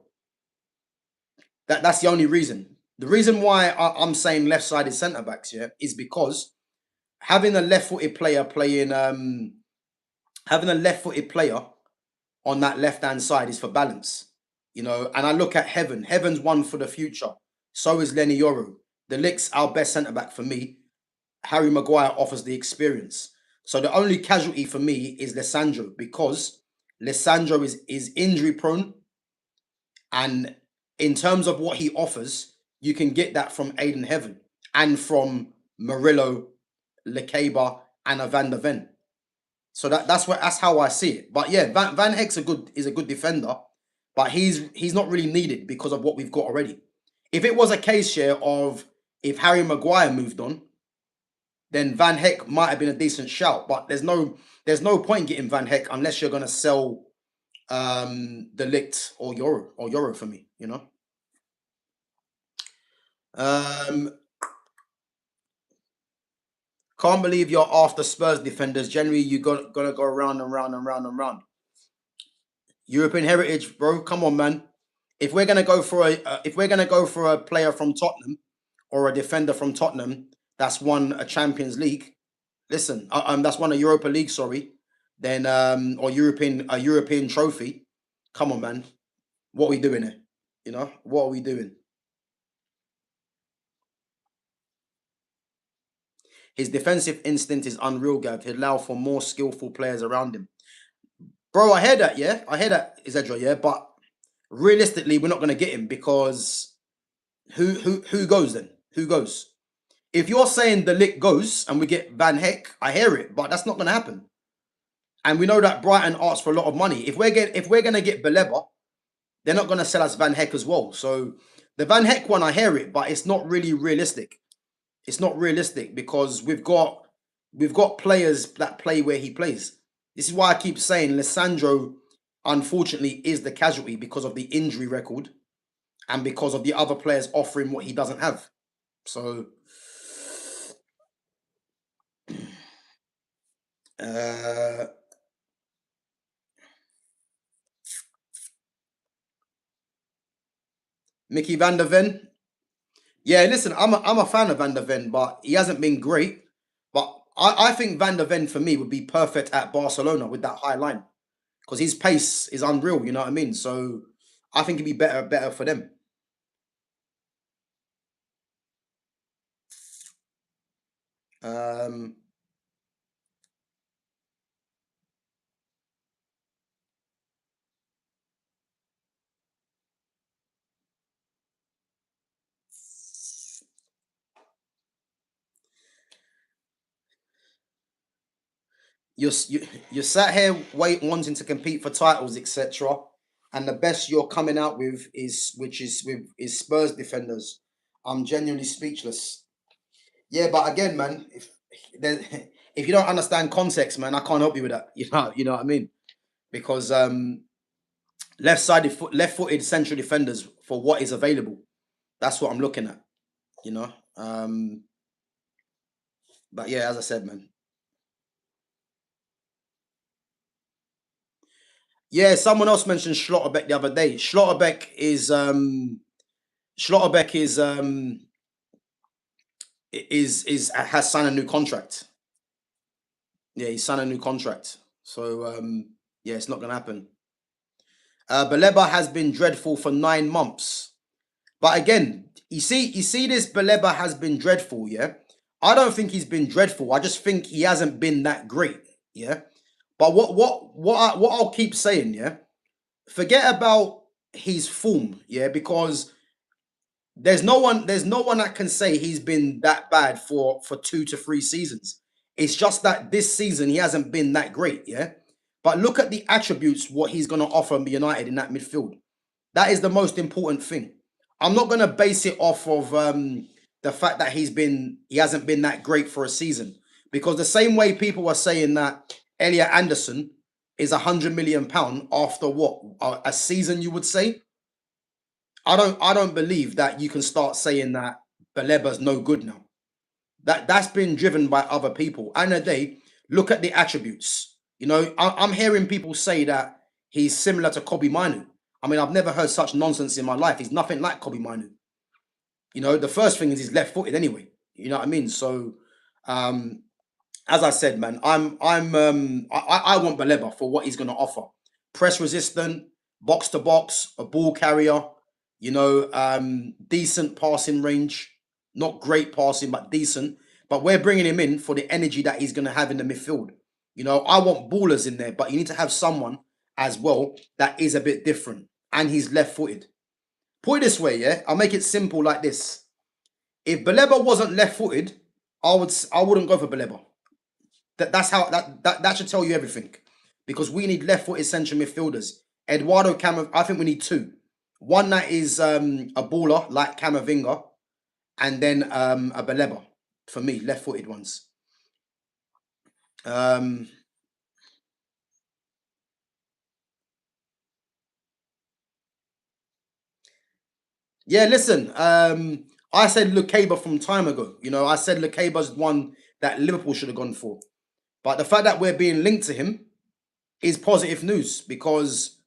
That's the only reason. The reason why I'm saying left-sided centre backs here is because having a left-footed player playing, having a left-footed player on that left-hand side is for balance, And I look at Heaven. Heaven's one for the future. So is Lenny Yoro. The Lick's our best centre back for me. Harry Maguire offers the experience. So the only casualty for me is Lissandro because Lissandro is injury prone, and in terms of what he offers, you can get that from Aiden Heaven and from Murillo, Lekeba, and a Van der Ven. So that's how I see it. But yeah, Van Heck's is a good defender, but he's not really needed because of what we've got already. If it was a case here of if Harry Maguire moved on, then Van Heck might have been a decent shout. But there's no point getting Van Heck unless you're gonna sell the Ligt or Euro for me, Um, can't believe you're after Spurs defenders. Generally, gonna go round and round and round and round. European heritage, bro. Come on, man. If we're gonna go for a player from Tottenham or a defender from Tottenham that's won a Champions League, listen, that's won a Europa League, sorry, then or a European trophy. Come on, man. What are we doing here? What are we doing? His defensive instinct is unreal, Gav. He'd allow for more skillful players around him. Bro, I hear that, yeah. I hear that, Izedra, yeah. But realistically, we're not going to get him because who goes then? Who goes? If you're saying the Lick goes and we get Van Heck, I hear it, but that's not going to happen. And we know that Brighton asks for a lot of money. If we're going to get Baleba, they're not going to sell us Van Heck as well. So the Van Heck one, I hear it, but it's not really realistic. It's not realistic because we've got players that play where he plays. This is why I keep saying Lissandro, unfortunately, is the casualty because of the injury record and because of the other players offering what he doesn't have. So, Mickey Van der Ven. Yeah, listen, I'm a fan of Van der Ven, but he hasn't been great. But I think Van der Ven for me would be perfect at Barcelona with that high line because his pace is unreal. You know what I mean? So I think it'd be better for them. Um, you're sat here wanting to compete for titles, etc. And the best you're coming out with is Spurs defenders. I'm genuinely speechless. Yeah, but again, man, if you don't understand context, man, I can't help you with that. You know what I mean? Because left-footed central defenders for what is available. That's what I'm looking at. You know. But yeah, as I said, man. Yeah, someone else mentioned Schlotterbeck the other day. Schlotterbeck is has signed a new contract. Yeah, he signed a new contract. So yeah, it's not gonna happen. Baleba has been dreadful for 9 months. But again, you see this Baleba has been dreadful, yeah? I don't think he's been dreadful. I just think he hasn't been that great, yeah? But what I'll keep saying, yeah? Forget about his form, yeah, because there's no one that can say he's been that bad for 2 to 3 seasons. It's just that this season he hasn't been that great, yeah. But look at the attributes what he's gonna offer United in that midfield. That is the most important thing. I'm not gonna base it off of the fact that he hasn't been that great for a season, because the same way people were saying that Elliot Anderson is £100 million after what a season, you would say. I don't believe that you can start saying that Baleba's no good now. That's been driven by other people. And a day, look at the attributes. I'm hearing people say that he's similar to Kobe Minu. I mean, I've never heard such nonsense in my life. He's nothing like Kobe Minu. The first thing is he's left-footed anyway. You know what I mean? So, um, as I said, man, I want Baleba for what he's going to offer. Press resistant, box to box, a ball carrier. Decent passing range, not great passing, but decent. But we're bringing him in for the energy that he's going to have in the midfield. I want ballers in there, but you need to have someone as well that is a bit different, and he's left-footed. Put it this way, yeah. I'll make it simple like this: if Baleba wasn't left-footed, I wouldn't go for Baleba. That should tell you everything, because we need left-footed central midfielders. Eduardo Camavinga, I think we need two. One that is a baller like Camavinga, and then a Baleba for me, left-footed ones. Um, yeah, listen. I said Lukeba from time ago. I said Lukeba's one that Liverpool should have gone for. But the fact that we're being linked to him is positive news, because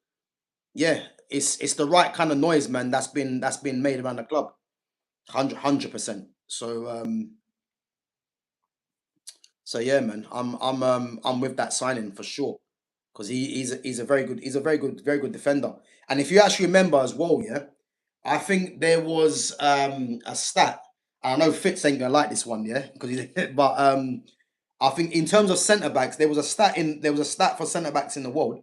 yeah, it's the right kind of noise, man. That's been made around the club, 100%. So yeah, man, I'm with that signing for sure, because he's a very good defender. And if you actually remember as well, yeah, I think there was a stat. I know Fitz ain't gonna like this one, yeah, because but I think in terms of centre backs, there was a stat for centre backs in the world,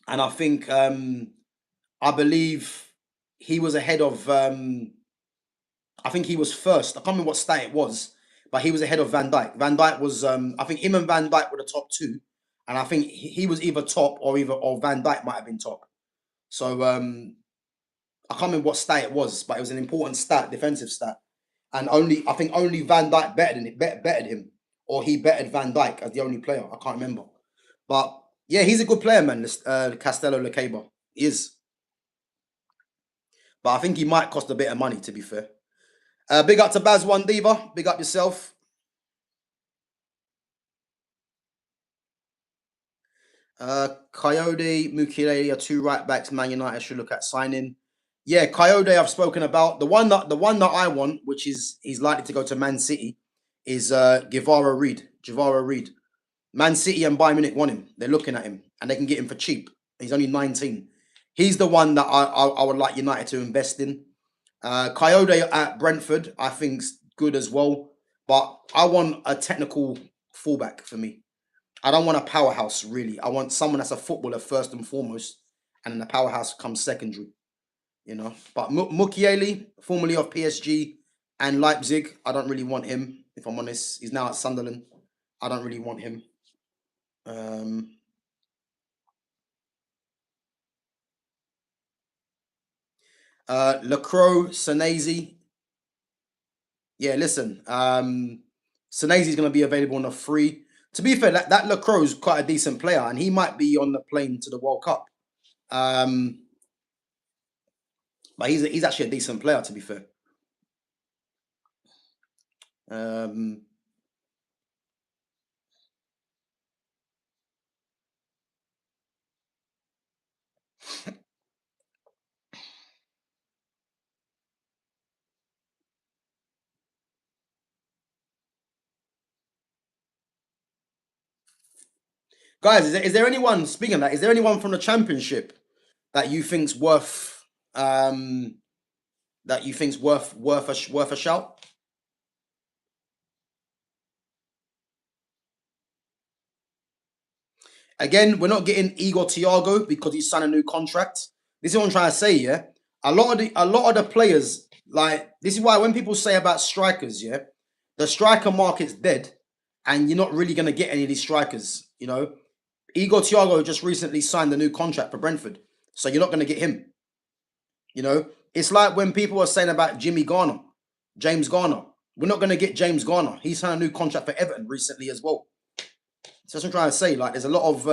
and I believe he was ahead of I think he was first. I can't remember what stat it was, but he was ahead of Van Dijk. Van Dijk was, I think him and Van Dijk were the top two, and I think he was either top, or Van Dijk might have been top. So I can't remember what stat it was, but it was an important stat, defensive stat, and I think only Van Dijk bettered him, or he bettered Van Dijk as the only player. I can't remember, but yeah, he's a good player, man. Castello Lacaba, he is, but I think he might cost a bit of money, to be fair. Big up to Baz One Diva. Big up yourself. Coyote, Mukiele are two right backs Man United should look at signing. Yeah, Coyote I've spoken about. The one that I want, which is he's likely to go to Man City, is Guevara Reed. Javara Reed. Man City and Bayern Munich want him. They're looking at him, and they can get him for cheap. He's only 19. He's the one that I would like United to invest in. Coyote at Brentford, I think's good as well. But I want a technical fullback for me. I don't want a powerhouse, really. I want someone that's a footballer first and foremost, and then the powerhouse comes secondary. But Mukiele, formerly of PSG and Leipzig, I don't really want him, if I'm honest. He's now at Sunderland. I don't really want him. Um, Lacroix, Senezi. Yeah, listen. Senezi's going to be available on a free. To be fair, that Lacroix is quite a decent player, and he might be on the plane to the World Cup. Um, but he's actually a decent player, to be fair. Um, guys, is there anyone, speaking of that, is there anyone from the championship that you think's worth um worth a shout? Again, we're not getting Igor Thiago because he's signed a new contract. This is what I'm trying to say, yeah. A lot of the players, like, this is why when people say about strikers, yeah, the striker market's dead, and you're not really gonna get any of these strikers, you know. Igor Thiago just recently signed a new contract for Brentford, so you're not gonna get him. You know, it's like when people are saying about Jimmy Garner, James Garner. We're not gonna get James Garner. He signed a new contract for Everton recently as well. So that's what I'm trying to say. Like, there's a lot of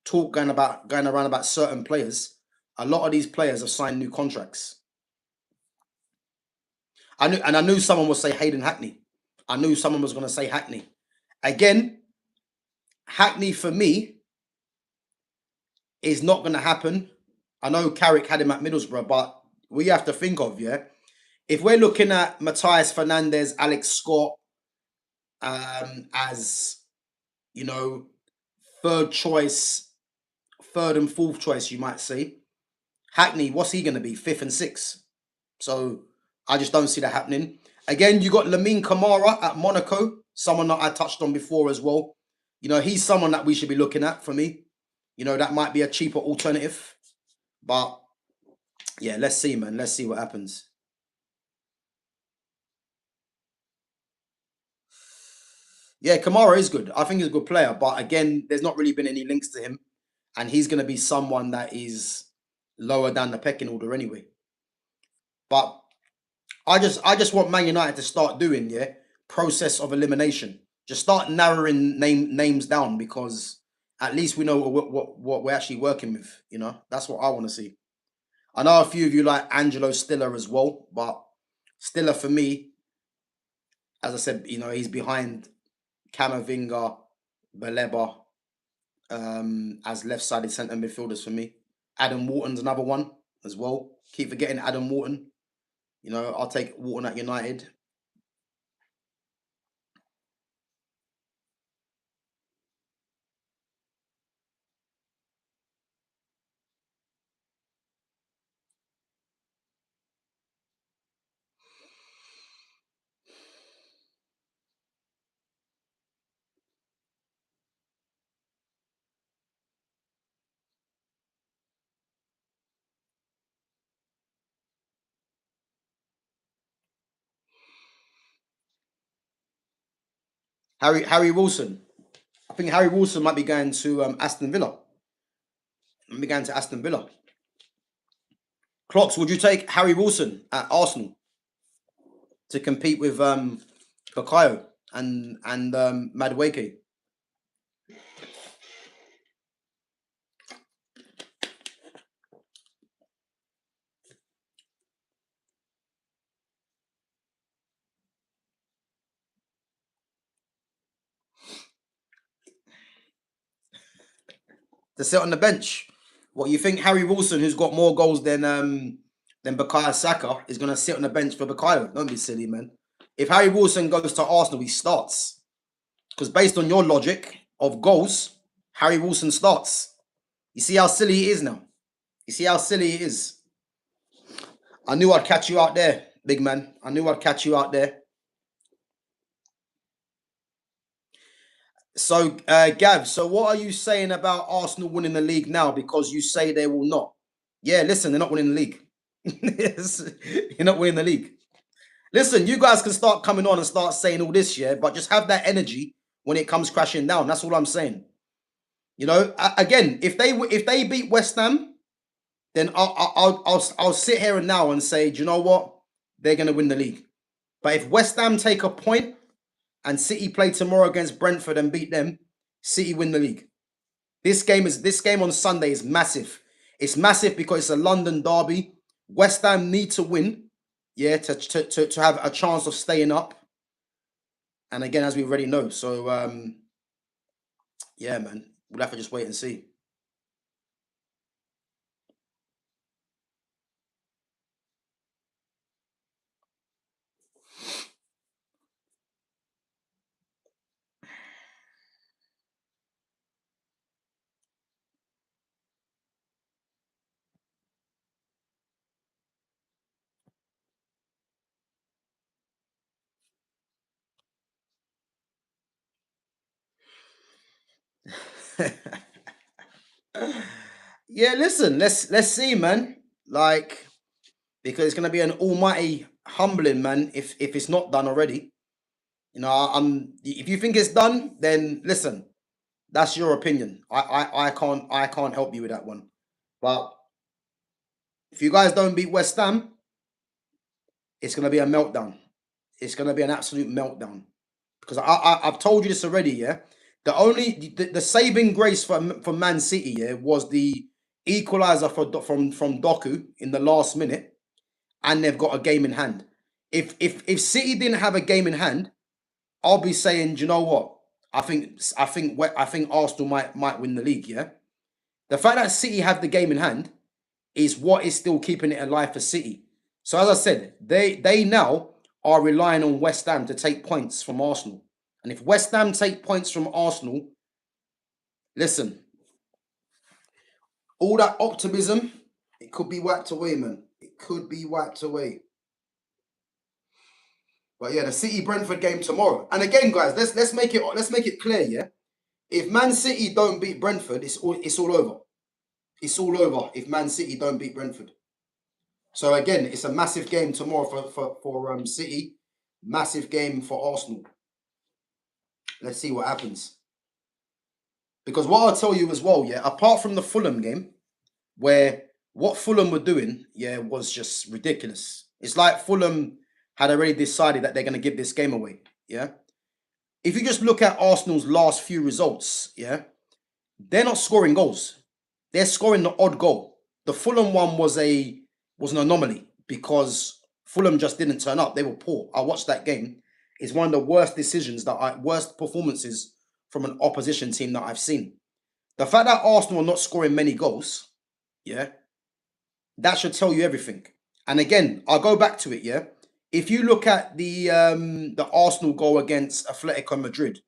talk going around about certain players. A lot of these players have signed new contracts. I knew someone would say Hayden Hackney. I knew someone was going to say Hackney. Again, Hackney for me is not going to happen. I know Carrick had him at Middlesbrough, but we have to think of, yeah, if we're looking at Matthias Fernandez, Alex Scott, as, you know, third choice, third and fourth choice, you might say. Hackney, what's he going to be? Fifth and sixth. So I just don't see that happening. Again, you got Lamine Kamara at Monaco, someone that I touched on before as well. You know, he's someone that we should be looking at for me. You know, that might be a cheaper alternative. But yeah, let's see, man. Let's see what happens. Yeah, Kamara is good. I think he's a good player. But again, there's not really been any links to him. And he's going to be someone that is lower down the pecking order anyway. But I just want Man United to start doing, yeah, process of elimination. Just start narrowing names down, because at least we know what we're actually working with. You know, that's what I want to see. I know a few of you like Angelo Stiller as well, but Stiller for me, as I said, you know, he's behind Camavinga, Baleba, as left-sided centre midfielders for me. Adam Wharton's another one as well. Keep forgetting Adam Wharton. You know, I'll take Wharton at United. Harry Wilson. I think Harry Wilson might be going to Aston Villa. Might be going to Aston Villa. Clocks, would you take Harry Wilson at Arsenal to compete with Bakayo and Madueke? To sit on the bench? What, you think Harry Wilson, who's got more goals than Bukayo Saka, is going to sit on the bench for Bukayo? Don't be silly, man. If Harry Wilson goes to Arsenal, he starts. Because based on your logic of goals, Harry Wilson starts. You see how silly he is now? You see how silly he is? I knew I'd catch you out there, big man. I knew I'd catch you out there. So, Gav, so what are you saying about Arsenal winning the league now? Because you say they will not. Yeah, listen, they're not winning the league. You're not winning the league. Listen, you guys can start coming on and start saying all this, yeah, but just have that energy when it comes crashing down. That's all I'm saying. You know, again, if they beat West Ham, then I'll sit here and now and say, do you know what? They're gonna win the league. But if West Ham take a point and City play tomorrow against Brentford and beat them, City win the league. This game on Sunday is massive. It's massive because it's a London derby. West Ham need to win, yeah, to have a chance of staying up. And again, as we already know, so yeah, man, we'll have to just wait and see. Yeah, listen, let's see, man. Like, because it's gonna be an almighty humbling, man, if it's not done already. You know, I'm if you think it's done, then listen, that's your opinion. I can't help you with that one. But if you guys don't beat West Ham, it's gonna be a meltdown. It's gonna be an absolute meltdown. Because I've told you this already, yeah. The saving grace for Man City, yeah, was the equalizer from Doku in the last minute, and they've got a game in hand. If City didn't have a game in hand, I'll be saying, do you know what? I think Arsenal might win the league. Yeah, the fact that City have the game in hand is what is still keeping it alive for City. So as I said, they now are relying on West Ham to take points from Arsenal, and if West Ham take points from Arsenal, listen, all that optimism, it could be wiped away, man. It could be wiped away. But yeah, the City Brentford game tomorrow. And again, guys, let's make it clear, yeah. If Man City don't beat Brentford, it's all over. It's all over if Man City don't beat Brentford. So again, it's a massive game tomorrow for City, massive game for Arsenal. Let's see what happens. Because what I'll tell you as well, yeah, apart from the Fulham game, where what Fulham were doing, yeah, was just ridiculous. It's like Fulham had already decided that they're going to give this game away. Yeah. If you just look at Arsenal's last few results, yeah, they're not scoring goals. They're scoring the odd goal. The Fulham one was an anomaly because Fulham just didn't turn up. They were poor. I watched that game. It's one of the worst performances from an opposition team that I've seen. The fact that Arsenal are not scoring many goals, yeah, that should tell you everything. And again, I'll go back to it, yeah. If you look at the Arsenal goal against Atletico Madrid,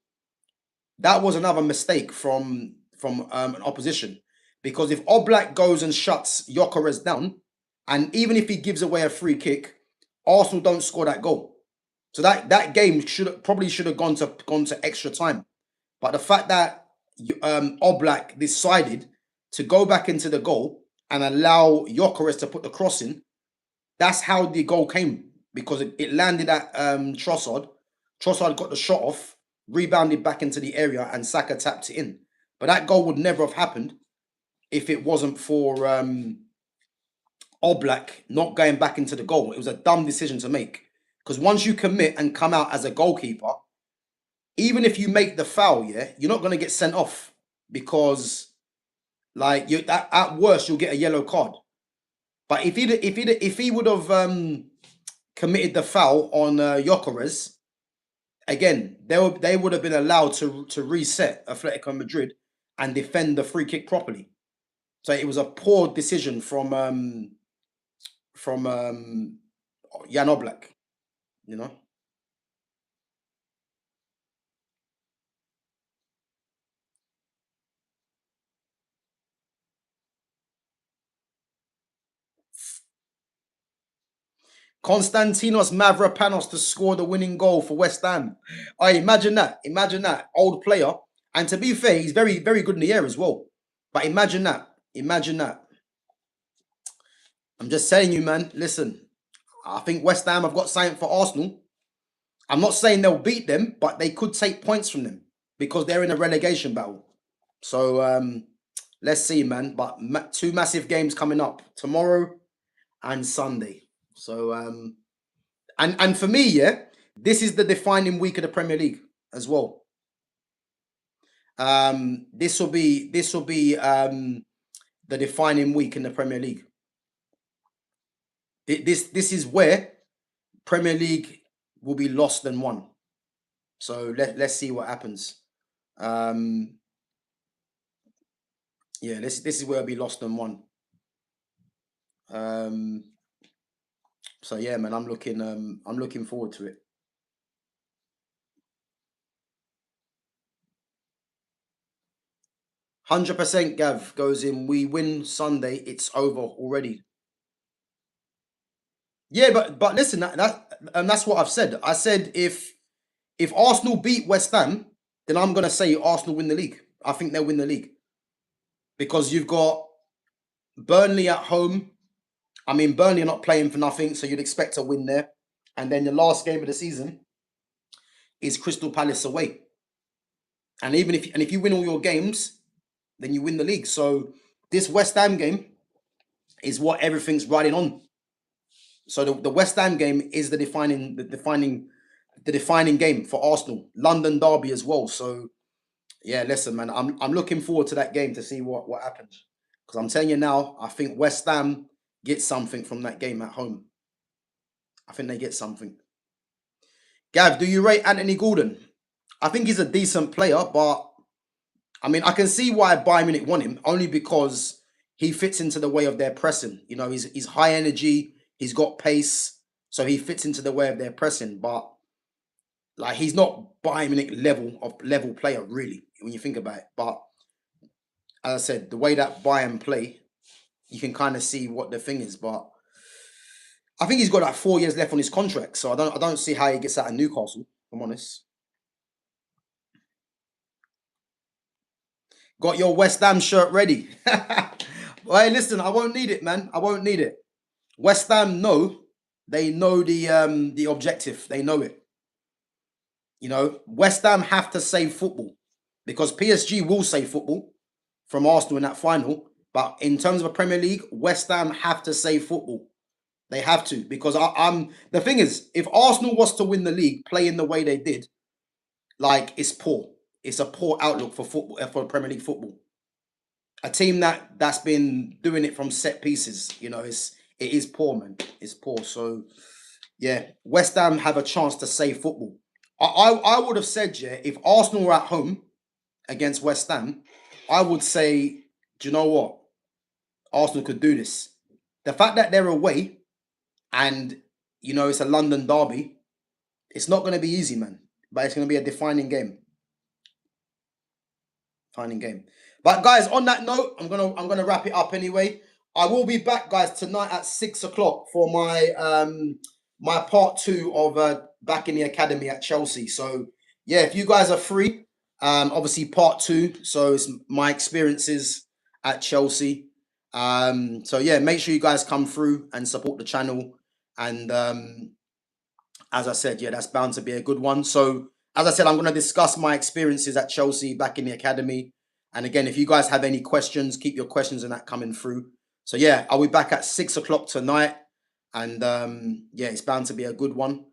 that was another mistake from an opposition. Because if Oblak goes and shuts Gyökeres down, and even if he gives away a free kick, Arsenal don't score that goal. So that game should have gone to extra time. But the fact that Oblak decided to go back into the goal and allow Gyökeres to put the cross in, that's how the goal came because it landed at Trossard. Trossard got the shot off, rebounded back into the area, and Saka tapped it in. But that goal would never have happened if it wasn't for Oblak not going back into the goal. It was a dumb decision to make because once you commit and come out as a goalkeeper, even if you make the foul, yeah, you're not going to get sent off because, like, at worst you'll get a yellow card. But if he would have committed the foul on Gyökeres, again, they would have been allowed to reset Atletico Madrid and defend the free kick properly. So it was a poor decision from Jan Oblak, you know. Konstantinos Mavropanos to score the winning goal for West Ham. I imagine that. Imagine that. Old player. And to be fair, he's very, very good in the air as well. But imagine that. Imagine that. I'm just telling you, man. Listen, I think West Ham have got something for Arsenal. I'm not saying they'll beat them, but they could take points from them because they're in a relegation battle. So let's see, man. But two massive games coming up tomorrow and Sunday. So and for me, yeah, this is the defining week of the Premier League as well. This will be the defining week in the Premier League. This is where Premier League will be lost and won. So let's see what happens. Um, yeah, this is where it'll be lost and won. Um, so yeah, man, I'm looking forward to it. 100% Gav goes in. We win Sunday, it's over already. Yeah, but listen, that's what I've said. I said if Arsenal beat West Ham, then I'm gonna say Arsenal win the league. I think they'll win the league because you've got Burnley at home. I mean, Burnley are not playing for nothing, so you'd expect a win there. And then the last game of the season is Crystal Palace away. And if you win all your games, then you win the league. So this West Ham game is what everything's riding on. So the West Ham game is the defining game for Arsenal. London derby as well. So yeah, listen, man, I'm looking forward to that game to see what happens. Because I'm telling you now, I think West Ham get something from that game at home. I think they get something. Gav, do you rate Anthony Gordon? I think he's a decent player, but I mean, I can see why Bayern Munich want him, only because he fits into the way of their pressing. You know, he's high energy, he's got pace, so he fits into the way of their pressing. But like, he's not Bayern Munich level player really when you think about it. But as I said, the way that Bayern play, you can kind of see what the thing is. But I think he's got like 4 years left on his contract, so I don't see how he gets out of Newcastle. If I'm honest. Got your West Ham shirt ready. Well, hey, listen, I won't need it, man. I won't need it. West Ham know they know the objective. They know it. You know, West Ham have to save football because PSG will save football from Arsenal in that final. But in terms of a Premier League, West Ham have to save football. They have to because I'm the thing is, if Arsenal was to win the league playing the way they did, like it's poor. It's a poor outlook for football for Premier League football. A team that's been doing it from set pieces, you know, it is poor, man. It's poor. So yeah, West Ham have a chance to save football. I would have said, yeah, if Arsenal were at home against West Ham, I would say, do you know what? Arsenal could do this. The fact that they're away and you know it's a London derby, it's not going to be easy, man. But it's going to be a defining game. Defining game. But guys, on that note, I'm gonna wrap it up anyway. I will be back, guys, tonight at 6 o'clock for my part two of back in the academy at Chelsea. So yeah, if you guys are free, obviously part two. So it's my experiences at Chelsea. So yeah, make sure you guys come through and support the channel. And as I said, yeah, that's bound to be a good one. So as I said, I'm going to discuss my experiences at Chelsea back in the academy. And again, if you guys have any questions, keep your questions and that coming through. So yeah, I'll be back at 6 o'clock tonight. And yeah, it's bound to be a good one.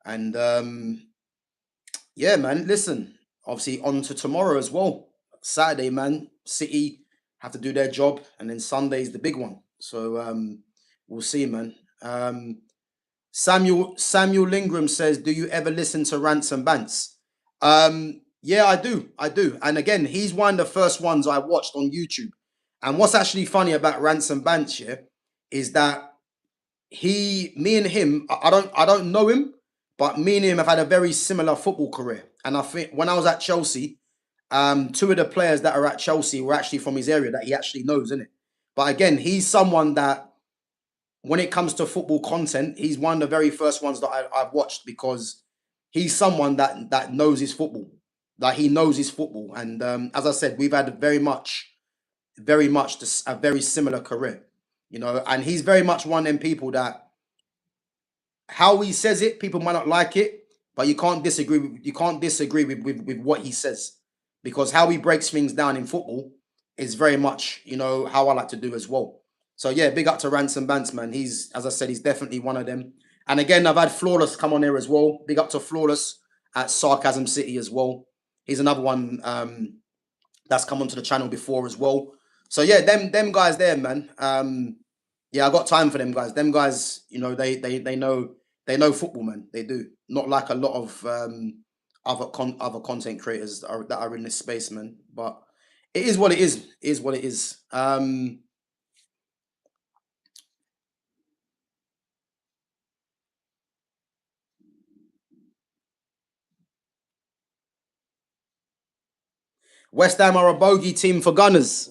And yeah, man, listen, obviously on to tomorrow as well. Saturday, man, City have to do their job. And then Sunday's the big one. So we'll see, man. Samuel Lingram says, "Do you ever listen to Rants and Bants?" Yeah, I do. And again, he's one of the first ones I watched on YouTube. And what's actually funny about Rants and Bants, yeah, is that me and him, I don't know him, but me and him have had a very similar football career. And I think when I was at Chelsea, two of the players that are at Chelsea were actually from his area that he actually knows, isn't it? But again, he's someone that when it comes to football content, he's one of the very first ones that I've watched because he's someone that knows his football. Like he knows his football, and as I said, we've had very much a very similar career, you know. And he's very much one of them people that how he says it, people might not like it, but you can't disagree with what he says because how he breaks things down in football is very much, you know, how I like to do as well. So yeah, big up to Ransom Bants, man. He's, as I said, he's definitely one of them. And again, I've had Flawless come on here as well. Big up to Flawless at Sarcasm City as well. He's another one that's come onto the channel before as well. So yeah, them guys there, man. Yeah, I got time for them guys. Them guys, they know football, man. They do. Not like a lot of other content creators that are in this space, man. But it is what it is. It is what it is. West Ham are a bogey team for Gunners.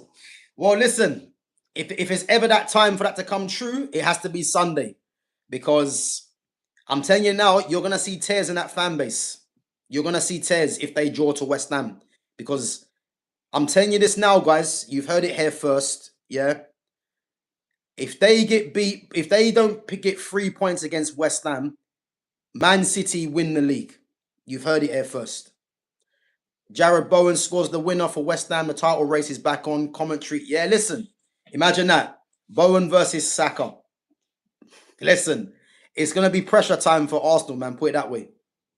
Well, listen, if it's ever that time for that to come true, it has to be Sunday, because I'm telling you now, you're gonna see tears in that fan base. You're gonna see tears if they draw to West Ham, because I'm telling you this now, guys. You've heard it here first. Yeah, if they get beat, if they don't get 3 points against West Ham, Man City win the league. You've heard it here first. Jared Bowen scores the winner for West Ham. The title race is back on commentary. Yeah, listen, imagine that. Bowen versus Saka. Listen, it's going to be pressure time for Arsenal, man. Put it that way.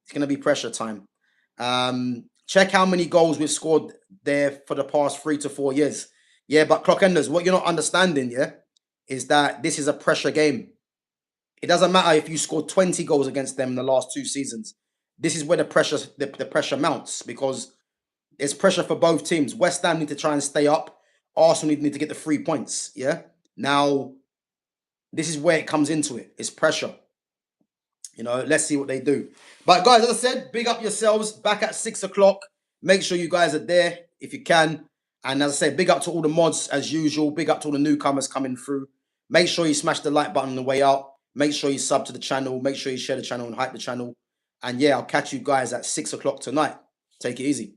It's going to be pressure time. Check how many goals we've scored there for the past 3 to 4 years. Yeah, but Clockenders, what you're not understanding, yeah, is that this is a pressure game. It doesn't matter if you scored 20 goals against them in the last 2 seasons. This is where the pressure mounts, because there's pressure for both teams. West Ham need to try and stay up. Arsenal need to get the 3 points. Yeah. Now, this is where it comes into it. It's pressure. Let's see what they do. But guys, as I said, big up yourselves. Back at 6 o'clock. Make sure you guys are there if you can. And as I said, big up to all the mods as usual. Big up to all the newcomers coming through. Make sure you smash the like button on the way out. Make sure you sub to the channel. Make sure you share the channel and hype the channel. And yeah, I'll catch you guys at 6 o'clock tonight. Take it easy.